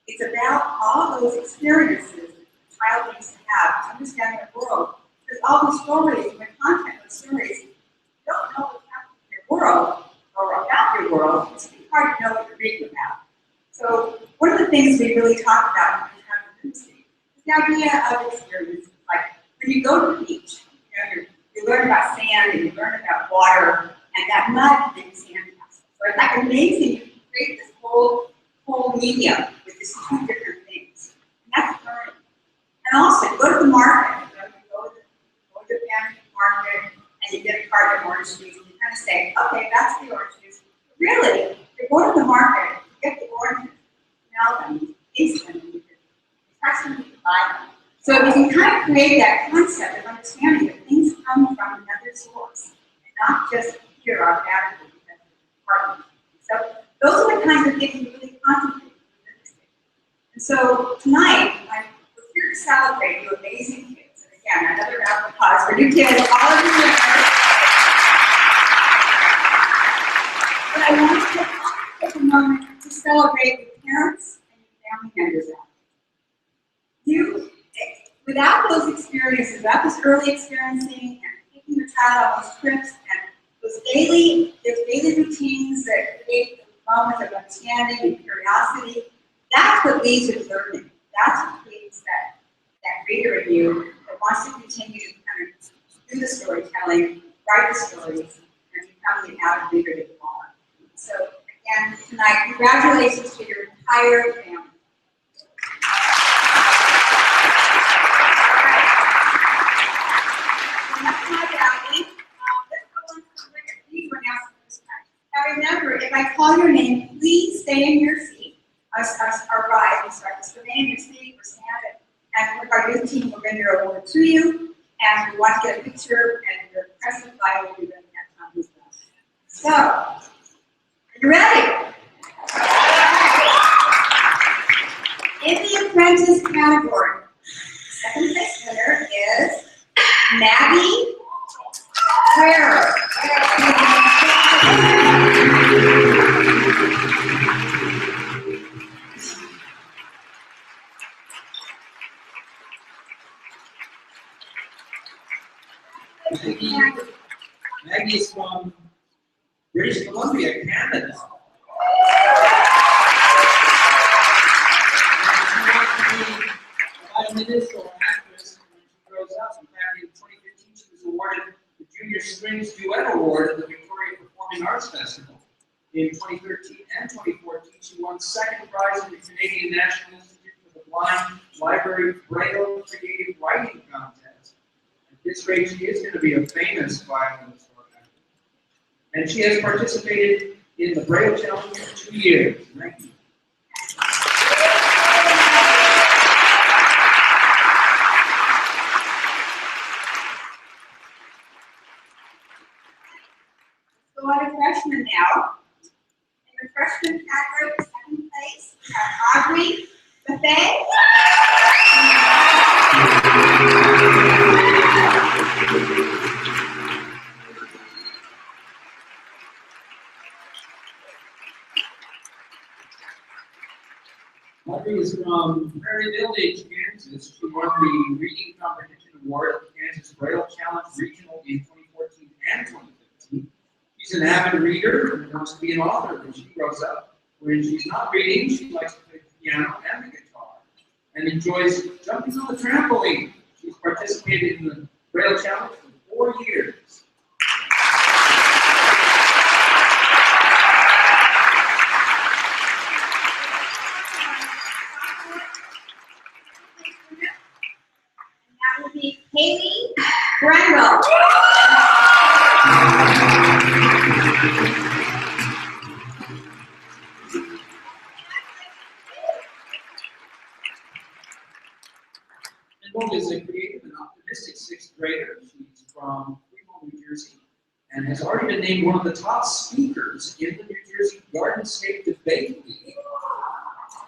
It's about all those experiences that the child needs to have to understand the world. Because all the stories and the content of the stories, you don't know what's happening in your world or about your world, it's hard to know what you're reading about. So one of the things we really talk about in childhood literacy is the idea of experiences. Like when you go to the beach, you learn about sand and you learn about water and that mud makes sand. So it's like amazing, you can create this whole medium with these two different things. And that's learning. And also, go to the market. You go to the family market and you get a carton of orange juice and you kind of say, okay, that's the orange juice. But really, you go to the market, you get the oranges, smell them, you taste them, and you can touch them, you can buy them. So you can kind of create that concept of understanding that things come from another source and not just here automatically. So those are the kinds of things we really concentrate on. And so tonight, we're here to celebrate you amazing kids. And again, another round of applause for you kids, all of you winners. But I want to take a moment to celebrate your parents and your family members out there. Without those experiences, without this early experiencing and taking your child on those trips and those daily routines that create moments of understanding and curiosity, that's what leads to learning. That's what creates that reader in you that wants to continue to kind of do the storytelling, write the stories, and become the avid reader that you are. So again, tonight, congratulations to your entire family. Now remember, if I call your name, please stay in your seat. Our ride, we start to remain in your seat, we're standing, and with our youth team, we'll bring your award to you, and we want to get a picture, and your present file will be ready at time as well. So, are you ready? In the apprentice category, second place winner is Maggie Ware. Maggie's from British Columbia, Canada. She wants to be a violinist or actress when she grows up. In fact, in 2015, she was awarded the Junior Strings Duet Award at the Victoria Performing Arts Festival. In 2013 and 2014, she won second prize in the Canadian National Institute for the Blind Library Braille Creative Writing Contest. At this rate, she is going to be a famous violinist or actor. And she has participated in the Braille Challenge for 2 years. Thank you. So I'm a freshman now. the freshman category, second place, we have Audrey Buffet. Audrey is from Prairie Village, Kansas. She won the Reading Comprehension Award at the Kansas Braille Challenge Regional in 2014 and 2015. She's an avid reader and wants to be an author when she grows up. When she's not reading, she likes to play the piano and the guitar and enjoys jumping on the trampoline. She's participated in the Braille Challenge for 4 years. That will be Haley Brendel. Brendel is a creative and optimistic sixth grader. She's from Fremont, New Jersey, and has already been named one of the top speakers in the New Jersey Garden State Debate League.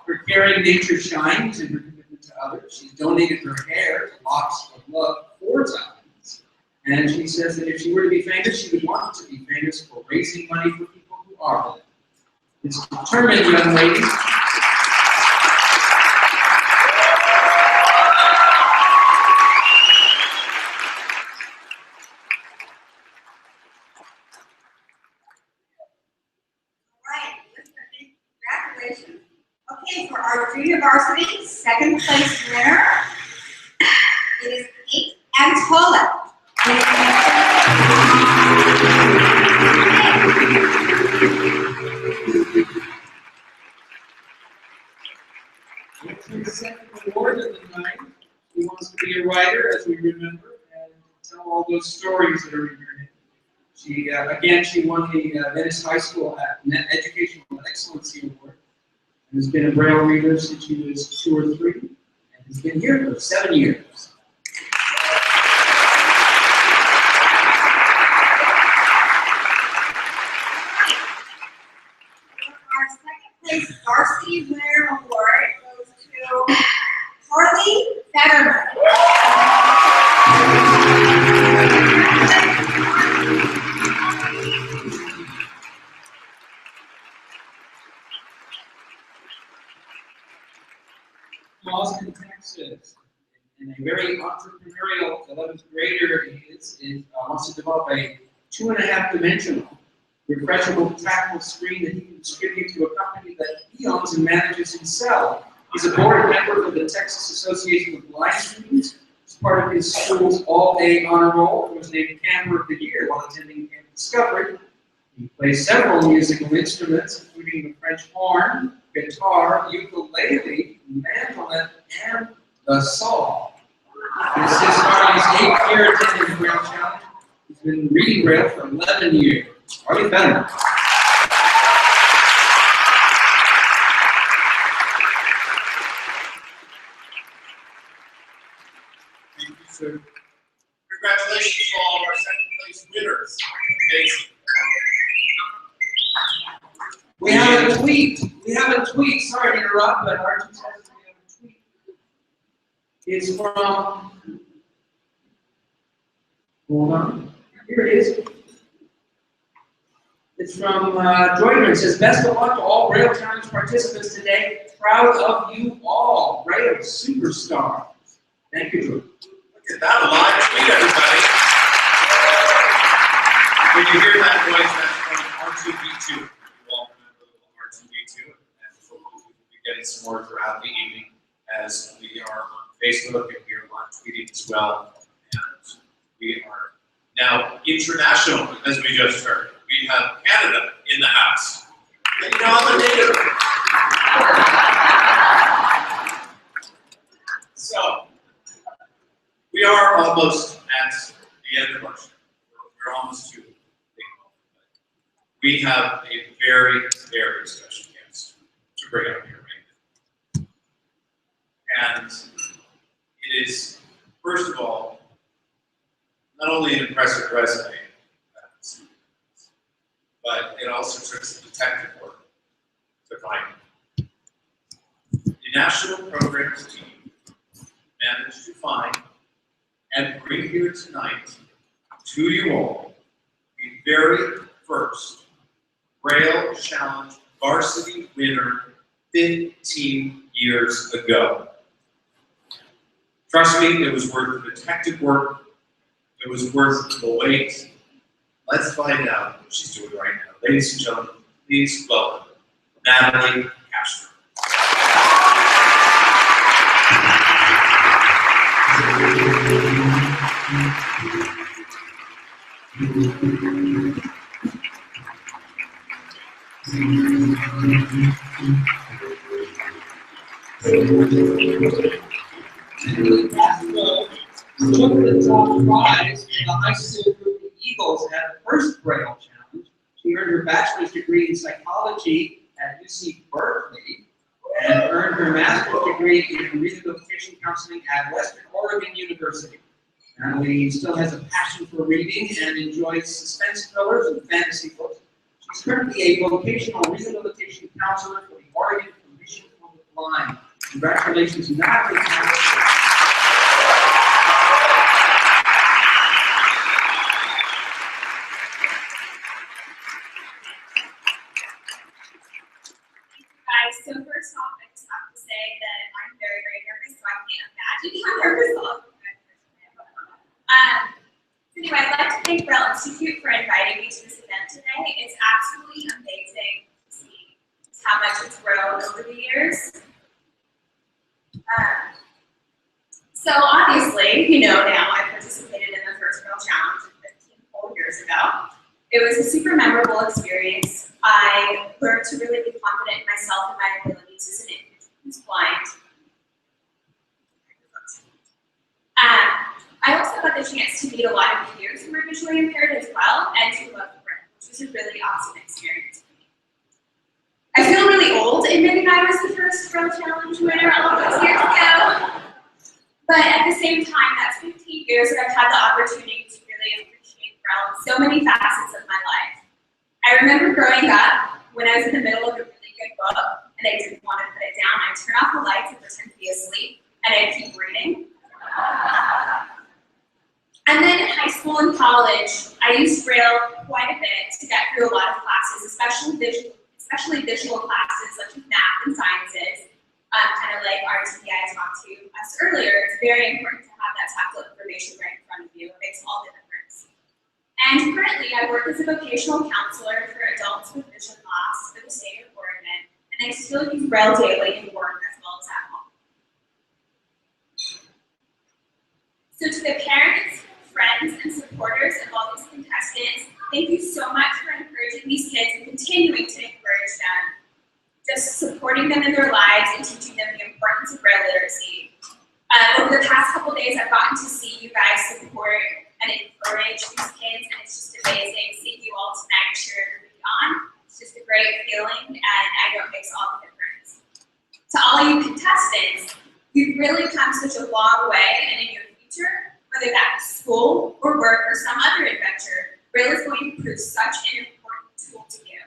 For caring nature shines in her commitment to others. She's donated her hair to Locks of Love 4 times. And she says that if she were to be famous, she would want to be famous for raising money for people who are. It's a determined young lady. Congratulations. Okay, for our junior varsity second place winner, it is Kate Antola. The second award of the night. She wants to be a writer, as we remember, and tell all those stories that are in her head. She, again, she won the Venice High School Educational Excellency Award. Has been a Braille reader since she was 2 or 3, and has been here for 7 years. Our second place varsity winner award goes to Harley Fetterman. Austin, Texas, and a very entrepreneurial 11th grader wants to develop a 2.5 dimensional refreshable tactile screen that he can distribute to a company that he owns and manages himself. He's a board member of the Texas Association of Blind Students. As part of his school's all-day honor roll, he was named Camper of the Year while attending Camp Discovery. He plays several musical instruments, including the French horn, guitar, ukulele, mandolin, and the saw. This is starting his 8th year attending the Braille Challenge. He's been reading Braille for 11 years. Harley Fetterman. Thank you, sir. Congratulations to all of our second place winners. Amazing. We have a tweet. Sorry to interrupt, but Archie says we have a tweet. It's from, hold on, here it is. It's from Joyner. It says, best of luck to all Braille Challenge participants today. Proud of you all, Braille superstars. Thank you, Joyner. Look at that live tweet, everybody. When you hear that voice, that's from R2B2. You all remember R2B2, and hopefully we will be getting some more throughout the evening as we are on Facebook and we are on tweeting as well. And we are now international, as we just heard. We have Canada in the house. And you know, I'm a native. So, we are almost at the end of our show. We're almost to the big moment. We have a very, very special guest to bring up here right now. And it is, first of all, not only an impressive resume, but it also took some detective work finding. The National Programs team managed to find and bring here tonight to you all the very first Braille Challenge varsity winner 15 years ago. Trust me, it was worth the detective work. It was worth the wait. Let's find out what she's doing right now. Ladies and gentlemen, please welcome Natalie Castro. Took the top prize in the high school group, the Eagles, at the first Braille Challenge. She earned her bachelor's degree in psychology at UC Berkeley and earned her master's degree in rehabilitation counseling at Western Oregon University. Natalie still has a passion for reading and enjoys suspense thrillers and fantasy books. She's currently a vocational rehabilitation counselor for the Oregon Commission for the Blind. Congratulations, Natalie. So first off, I just have to say that I'm very, very nervous, so I can't imagine how nervous I'll be. Anyway, I'd like to thank Braille Institute for inviting me to this event today. It's absolutely amazing to see how much it's grown over the years. So obviously, you know now I participated in the first Braille Challenge 15 whole years ago. It was a super memorable experience. I learned to really be confident in myself and my abilities as an individual who's blind. I also got the chance to meet a lot of peers who were visually impaired as well, and to love the Braille, which was a really awesome experience for me. I feel really old admitting I was the first Braille Challenge winner all those years ago. But at the same time, that's 15 years that I've had the opportunity to really appreciate Braille in so many facets of my life. I remember growing up, when I was in the middle of a really good book, and I didn't want to put it down, I'd turn off the lights and pretend to be asleep, and I'd keep reading. And then in high school and college, I used Braille quite a bit to get through a lot of classes, especially visual classes such as math and sciences, kind of like RTI talked to us earlier. It's very important to have that tactile information right in front of you. It makes all the difference. And currently, I work as a vocational counselor for adults with vision loss for the state of Oregon, and I still use Braille daily in work as well as at home. So to the parents, friends, and supporters of all these contestants, thank you so much for encouraging these kids and continuing to encourage them, just supporting them in their lives and teaching them the importance of Braille literacy. Over the past couple days, I've gotten to see you guys support and encourage these kids, and it's just amazing seeing you all tonight cheer everybody on. It's just a great feeling, and I know it makes all the difference. To all you contestants, you've really come such a long way, and in your future, whether that's school or work or some other adventure, Braille is going to prove such an important tool to you.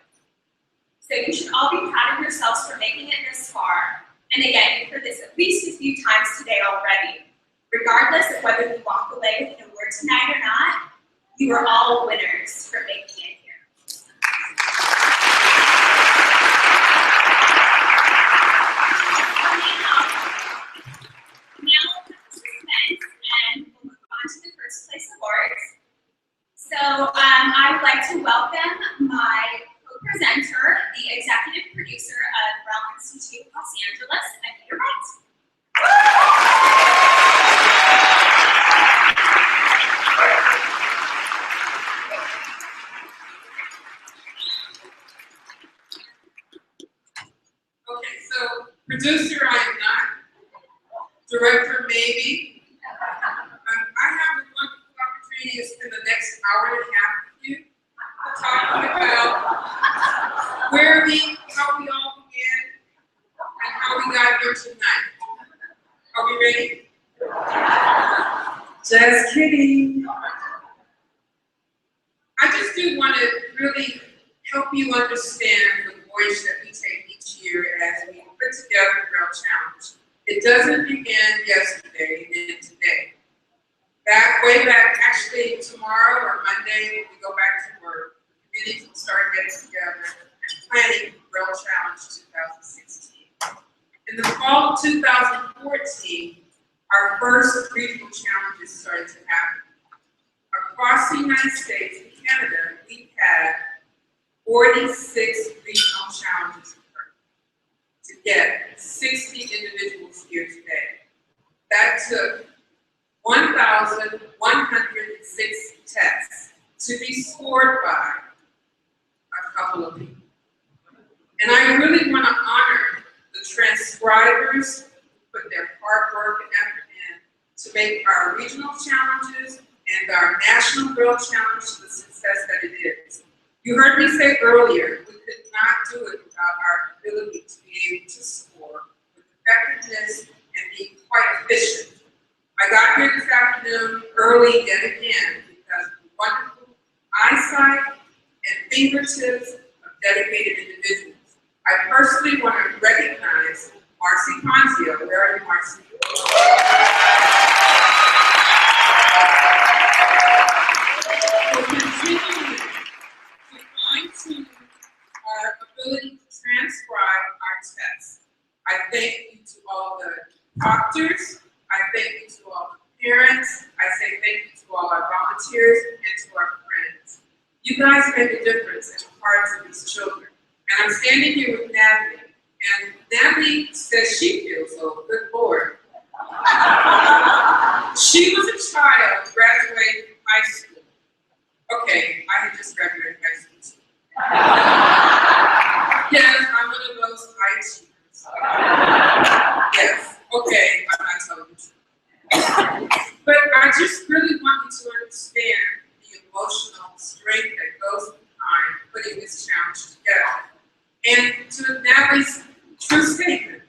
So you should all be proud of yourselves for making it this far. And again, you've heard this at least a few times today already. Regardless of whether you walk away with an award tonight or not, you are all winners for making it here. Now, suspense, and we'll move on to the first place awards. So I would like to welcome my co-presenter, the executive producer of Braille Institute Los Angeles, Anita Wright. Okay, so producer I am not, director maybe. I have the wonderful opportunity to spend the next hour and a half with you, talking about where how we all began, and how we got here tonight. Are we ready? Just kidding. I just do want to really help you understand the voice that we take each year as we put together the Braille Challenge. It doesn't begin yesterday, it ended today. Way back, actually tomorrow or Monday, we go back to work. The committees will start getting together and planning the Braille Challenge 2016. In the fall of 2014, our first regional challenges started to happen. Across the United States and Canada, we had 46 regional challenges to get 60 individuals here today. That took 1,106 tests to be scored by a couple of people. And I really want to honor the transcribers who put their hard work and effort in to make our regional challenges and our national Braille Challenge the success that it is. You heard me say earlier, we could not do it without our ability to be able to score with effectiveness and be quite efficient. I got here this afternoon early yet again because of the wonderful eyesight and fingertips of dedicated individuals. I personally want to recognize Marcy Ponzio. Where are you, Marcy? For continuing to fine-tune our ability to transcribe our tests. I thank you to all the doctors. I thank you to all the parents. I say thank you to all our volunteers and to our friends. You guys make a difference in the hearts of these children. And I'm standing here with Natalie, and Natalie says she feels old. Good Lord. She was a child graduating from high school. Okay, I had just graduated high school too. Yes, I'm one of those high achievers. Yes, okay, I'm not telling you. But I just really want you to understand the emotional strength that goes behind putting this challenge together. And to Natalie's true statement,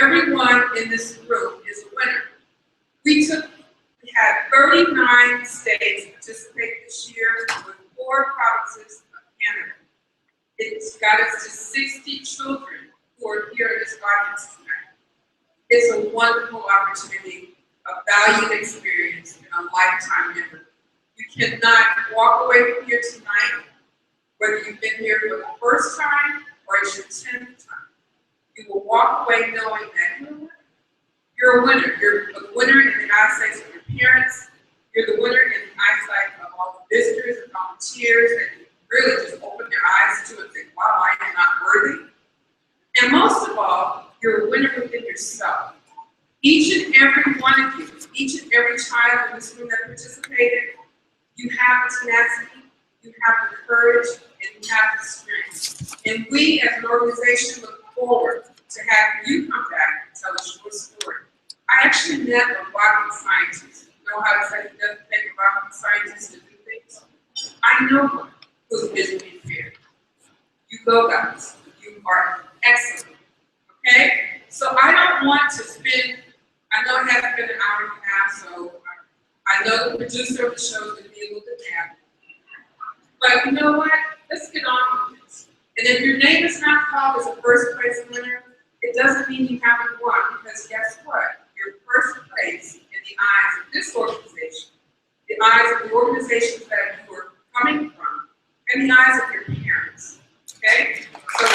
everyone in this room is a winner. We had 39 states participate this year with 4 provinces of Canada. It's got us to 60 children who are here in this audience tonight. It's a wonderful opportunity, a valued experience, and a lifetime memory. You cannot walk away from here tonight, whether you've been here for the first time or it's your 10th time. You will walk away knowing that you're a winner. You're a winner in the eyesight of your parents. You're the winner in the eyesight of all the visitors and volunteers that really just open their eyes to and think, wow, I am not worthy. And most of all, you're a winner within yourself. Each and every one of you, each and every child in this room that participated, you have the tenacity, you have the courage, and you have the strength. And we as an organization look forward to having you come back and tell us your story. I actually met a rocket scientist. You know how to say it doesn't take a rocket scientist to do things? I know one who's visually impaired. You go, guys. You are excellent. Okay? So I don't want to spend, I know it hasn't been an hour and a half, so I know the producer of the show is going to be a little bit happy. But you know what? Let's get on with this. And if your name is not called as a first place winner, it doesn't mean you haven't won, because guess what? You're first place in the eyes of this organization, the eyes of the organizations that you are coming from, and the eyes of your parents. Okay? So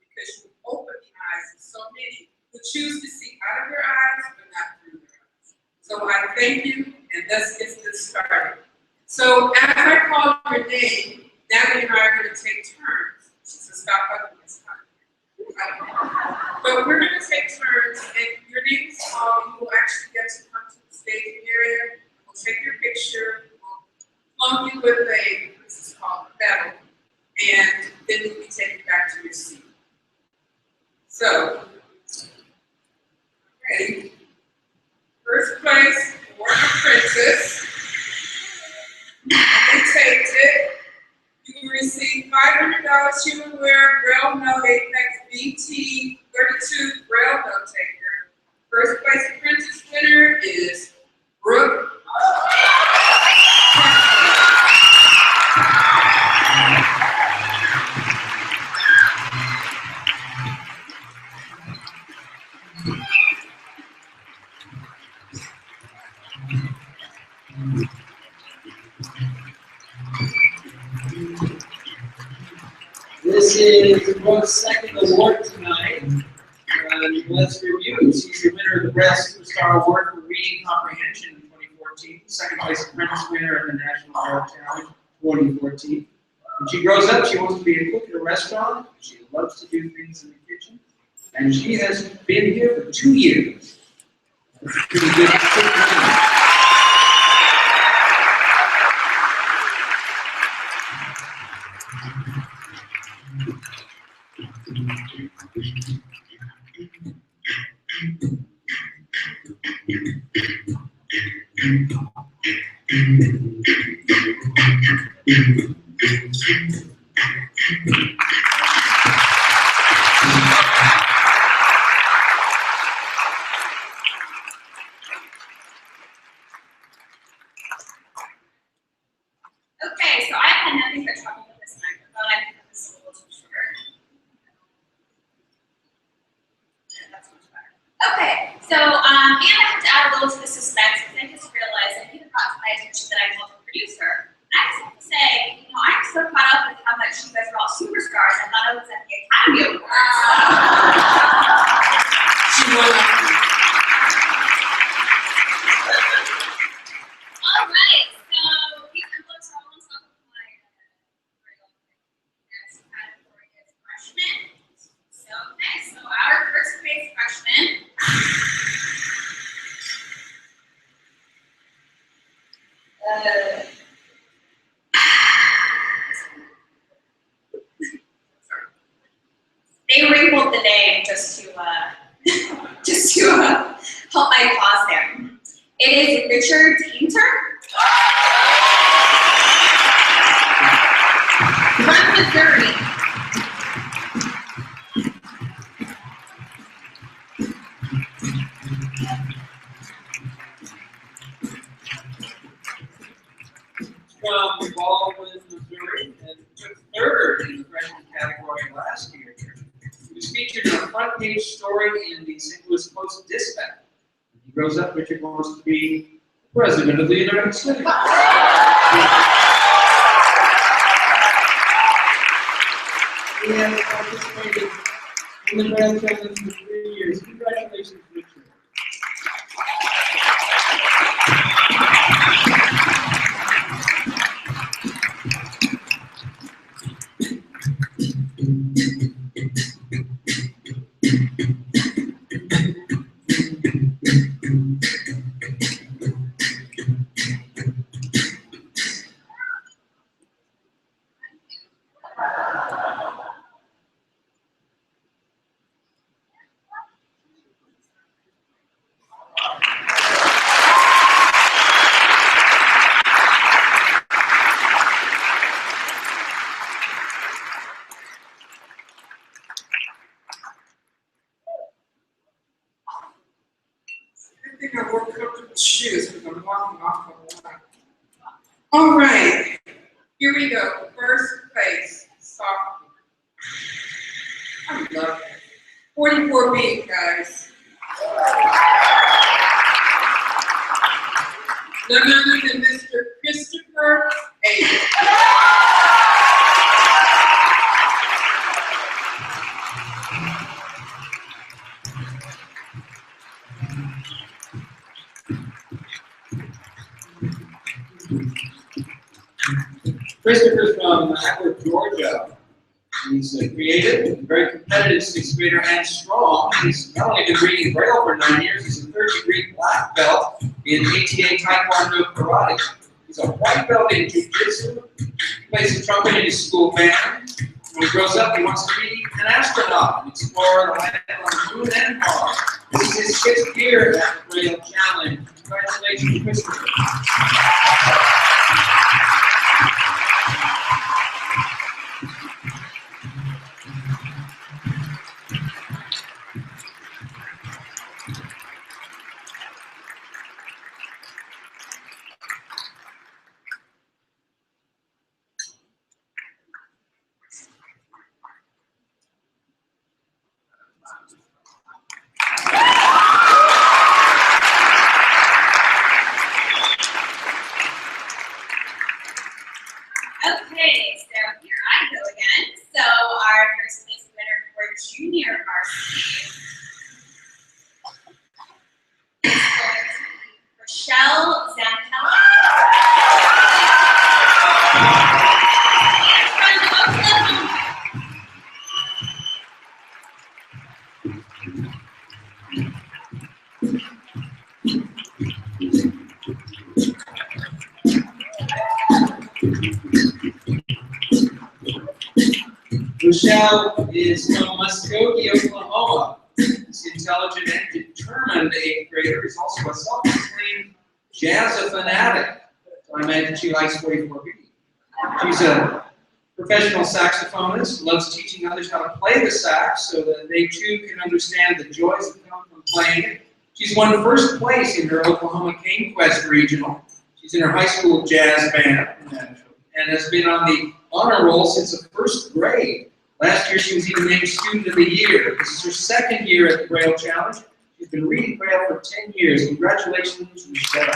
because you open the eyes of so many who choose to see out of their eyes but not through their eyes. So I thank you, and let's get this started. So as I call your name, Natalie and I are going to take turns. She says, stop hugging this time. But we're going to take turns, and your name is called, and you will actually get to come to the staging area. We'll take your picture, we'll plumb you with a, this is called a medal, and then you'll be taken back to your seat. So, ready? First place, Warner Princess. You taped it. You can receive $500 human wear Braille Note Apex BT 32 Braille Note Taker, First place apprentice winner is Brooke. This is Brooke's second award tonight. Let's review. She's the winner of the Braille Superstar Award for Reading Comprehension in 2014, second place apprentice winner of the National Braille Challenge 2014. When she grows up, she wants to be a cook at a restaurant. She loves to do things in the kitchen. And she has been here for 2 years. That's a pretty good cook. Okay, so I had nothing but trouble with this microphone. I think this is a little too short. Yeah, that's much better. Okay, so and I have to add a little to the suspense because I just realized I even brought to my attention that I'm not a producer. And I just have to say, you know, I'm so caught up with how much you guys are all superstars. I thought I was at the Academy Awards. She won that. All right, so these envelopes are all on top of my next category is freshmen. So, okay, so our first place freshman. They wrinkled the name just to help my cause there. It is Richard Tainter. From Missouri. From Baldwin, Missouri, and took third in the freshman category last year. He was featured in a front page story in the St. Louis Post-Dispatch. When he grows up, Richard wants to be president of the United States. He has participated in the Braille Challenge for 3 years. Congratulations, Richard. I think I wore comfortable shoes because I'm walking off the line. All right, here we go. First place, sophomore. I love it. 44B, guys. None other than Mr. Christopher A. Christopher's from Ackworth, Georgia. He's creative, very competitive sixth grader, and strong. He's not only been reading Braille for 9 years, he's a third-degree black belt in ATA Taekwondo Karate. He's a white belt in Jiu-Jitsu. He plays the trumpet in his school band. When he grows up, he wants to be an astronaut and explore the land on the moon and Mars. This is his 6th year at the Braille Challenge. Congratulations, Christopher. our students. Rochelle Zampella. Rochelle is from Muskogee, Oklahoma. This intelligent and determined 8th grader is also a self-proclaimed jazz fanatic. So I imagine she likes 44B. She's a professional saxophonist, loves teaching others how to play the sax so that they too can understand the joys that come from playing it. She's won first place in her Oklahoma Cane Quest Regional. She's in her high school jazz band and has been on the honor roll since the first grade. Last year, she was even named Student of the Year. This is her second year at the Braille Challenge. She's been reading Braille for 10 years. Congratulations, Rochelle.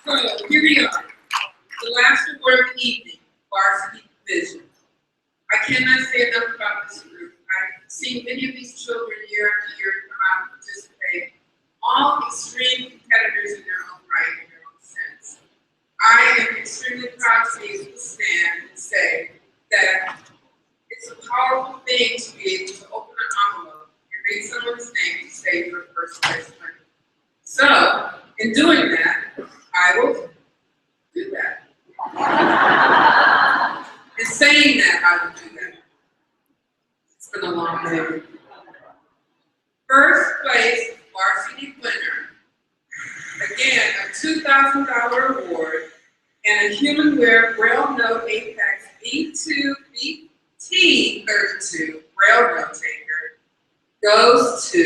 So here we are, the last award of the evening, Varsity Division. I cannot say enough about this group. I've seen many of these children year after year come out and participate, all extreme competitors in their own right, in their own sense. I am extremely proud to be able to stand and say that it's a powerful thing to be able to open an envelope and read someone's name to say you're a first place winner. So, in doing that, I will do that. In saying that, I will do that. It's been a long day. First place varsity winner. Again, a $2,000 award and a Humanware Braille Note Apex B2BT32 Braille Note Taker goes to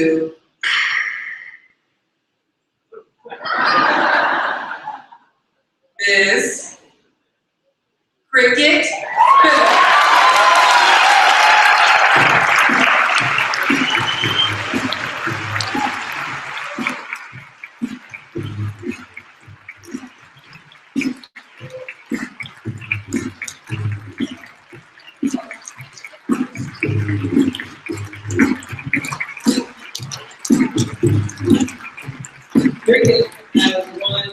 Miss Cricket. Cricket has won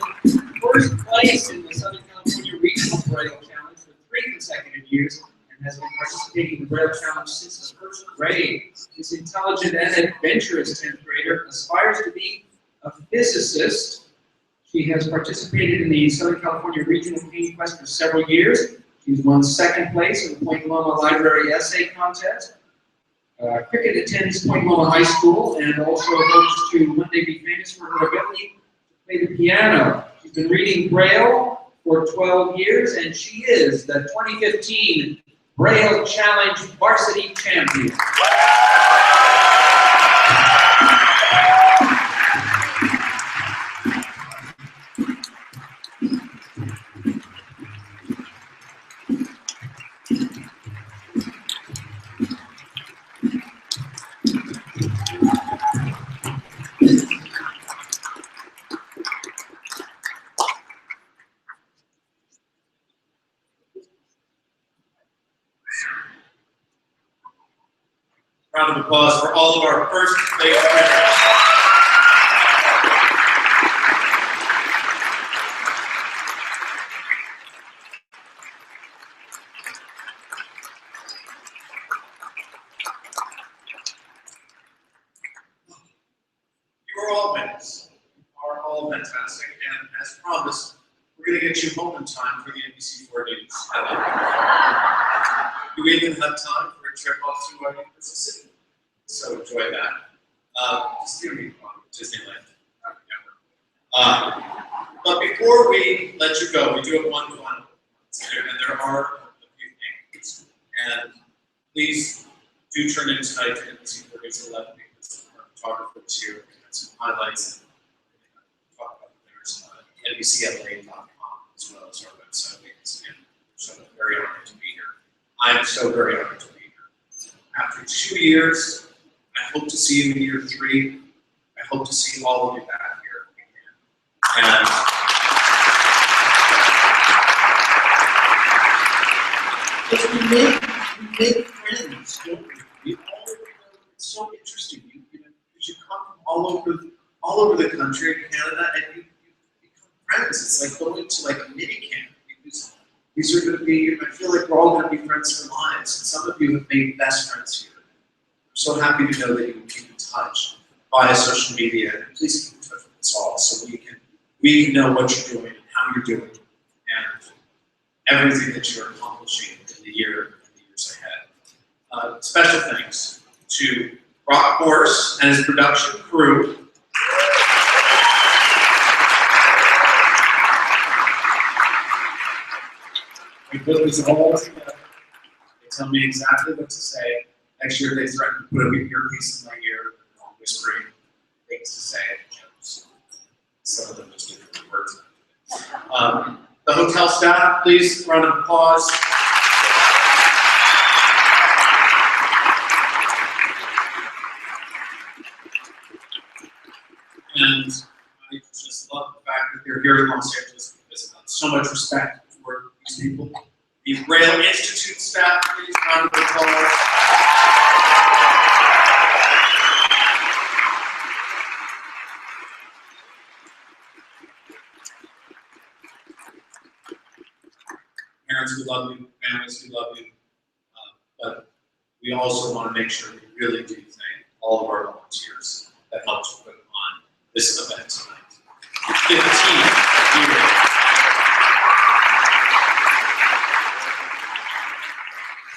first place in the Southern California Regional Braille Challenge for 3 consecutive years and has been participating in the Braille Challenge since the first grade. This intelligent and adventurous 10th grader aspires to be a physicist. She has participated in the Southern California Regional Cane Quest for several years. She's won 2nd place in the Point Loma Library Essay Contest. Cricket attends Point Loma High School and also hopes to one day be famous for her ability to play the piano. She's been reading Braille for 12 years and she is the 2015 Braille Challenge Varsity Champion. Round of applause for all of our first place winners. You are all winners. You are all fantastic, and as promised, we're going to get you home in time for the NBC4 News. You even have time for a trip off to Universal City. So enjoy that. Just going to be fun, Disneyland. But before we let you go, we do have one final And there are a few things. And please do turn in tonight to NBC 4811 because our photographer is here and some highlights and talk about there's NBCLA.com as well as our website. So I'm very honored to be here. I'm so very honored to be here. After 2 years, I hope to see you in year 3. I hope to see all of you back here again. And because we make friends, don't we? We all, it's so interesting. Because you come from all over the country in Canada, and you become friends. It's like going to like a mini camp. Because these are going to be. I feel like we're all going to be friends for lives. And some of you have made best friends here. I'm so happy to know that you can keep in touch via social media. And please keep in touch with us all so we can know what you're doing and how you're doing and everything that you're accomplishing in the years ahead. Special thanks to Rock Morse and his production crew. We put this all together. They tell me exactly what to say. Next year they threaten to put a earpiece in my ear and I'm whispering things to say. Some of them just different words. The hotel staff, please, round of applause. And I just love the fact that they're here in Los Angeles because I have so much respect for these people. The Braille Institute staff, please, round of applause. Parents who love you, families who love you, but we also want to make sure we really do thank all of our volunteers that helped to put on this event tonight. 15 years.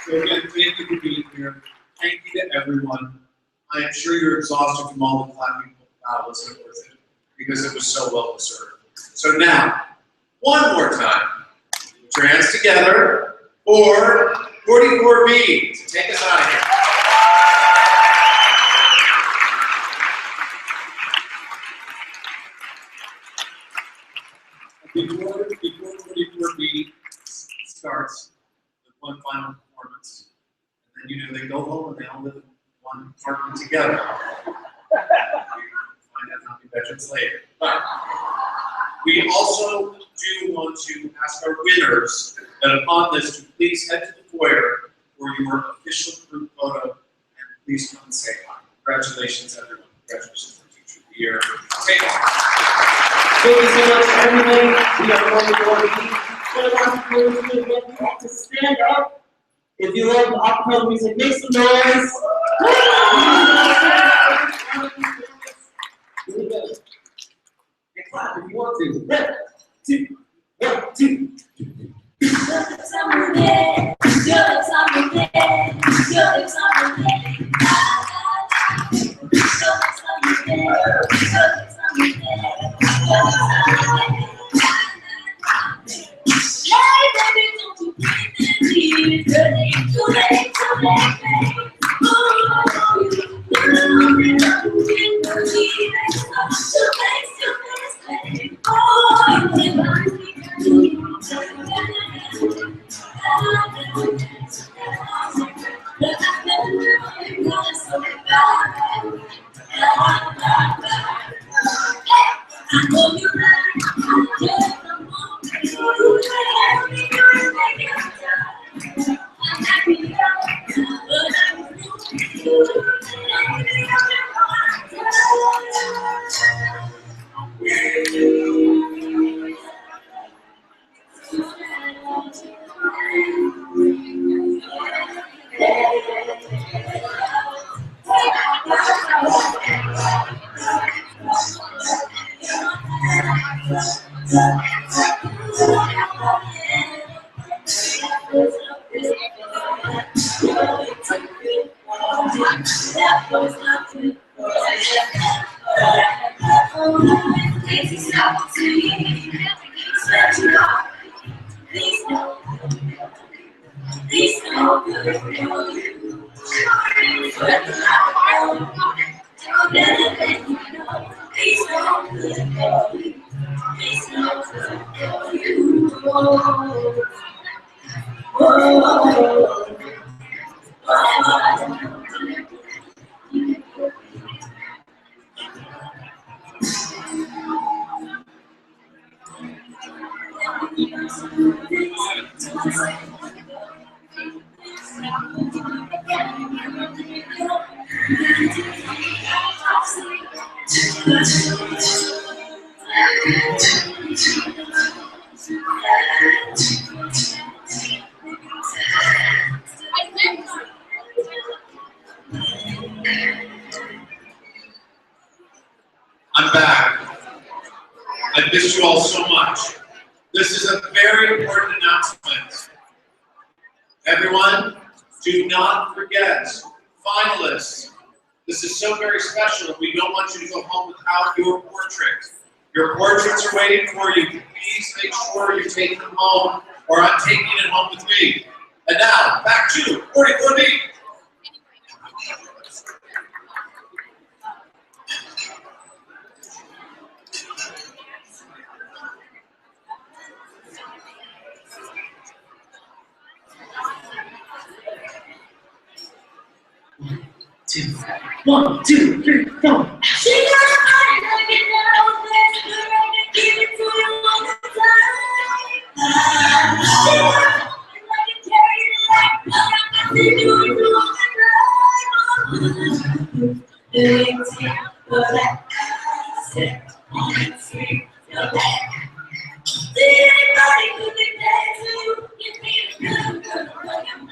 So again, thank you for being here. Thank you to everyone. I am sure you're exhausted from all the clapping. Wow, was it worth it? Because it was so well deserved. So now, one more time. Put your hands together for 44B to take us out of here. Before 44B starts with one final performance, and then they go home and they all live in one apartment together. Find out how many veterans later. But we also do want to ask our winners that upon this to please head to the foyer for your official group photo and please come and say hi. Congratulations, everyone. Congratulations for Teacher of the Year. Take care. Thank you so much, everybody. We are going to have to stand up. If you love the acapella music, make some noise. Really good. And clap if you want to. 1, 2, 1, 2. Please know He's so good for you. He's so good for you. He's so good for you. He's so good for you. I'm back. I missed you all so much. This is a very important announcement. Everyone, do not forget, finalists. This is so very special. We don't want you to go home without your portrait. Your portraits are waiting for you. Please make sure you take them home, or I'm taking it home with me. And now, back to 44B. One, two, three, four. She got a body like it now, let's go and give it to you all the time. She got a body like it carry like nothing to do with all the time. It's your black, sit on the street, your black. See anybody who can dance you, you feel good, good for your mind.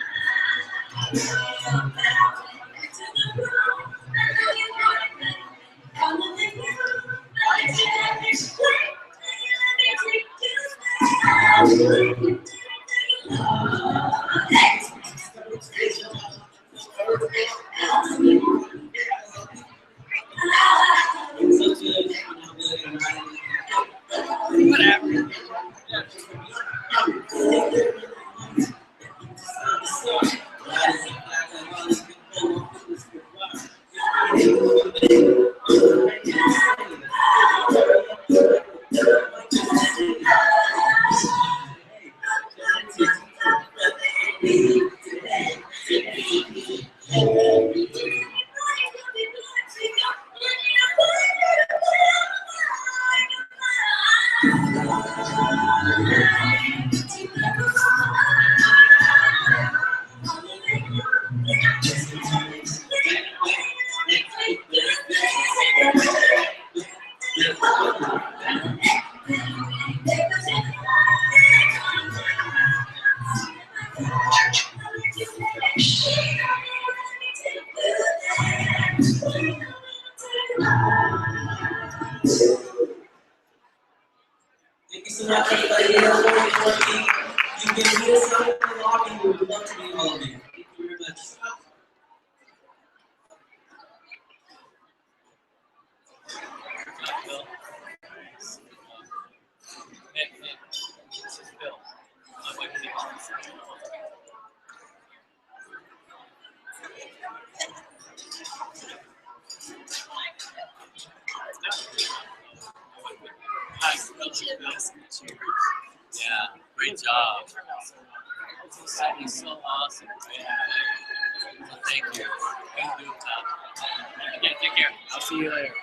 Thank you so much, everybody. You can meet us out in the lobby. We would love to meet all of you. Thank you very much. This is Bill. I'm like the yeah, great job. That was so awesome. Thank you. Yeah, take care. I'll see you later.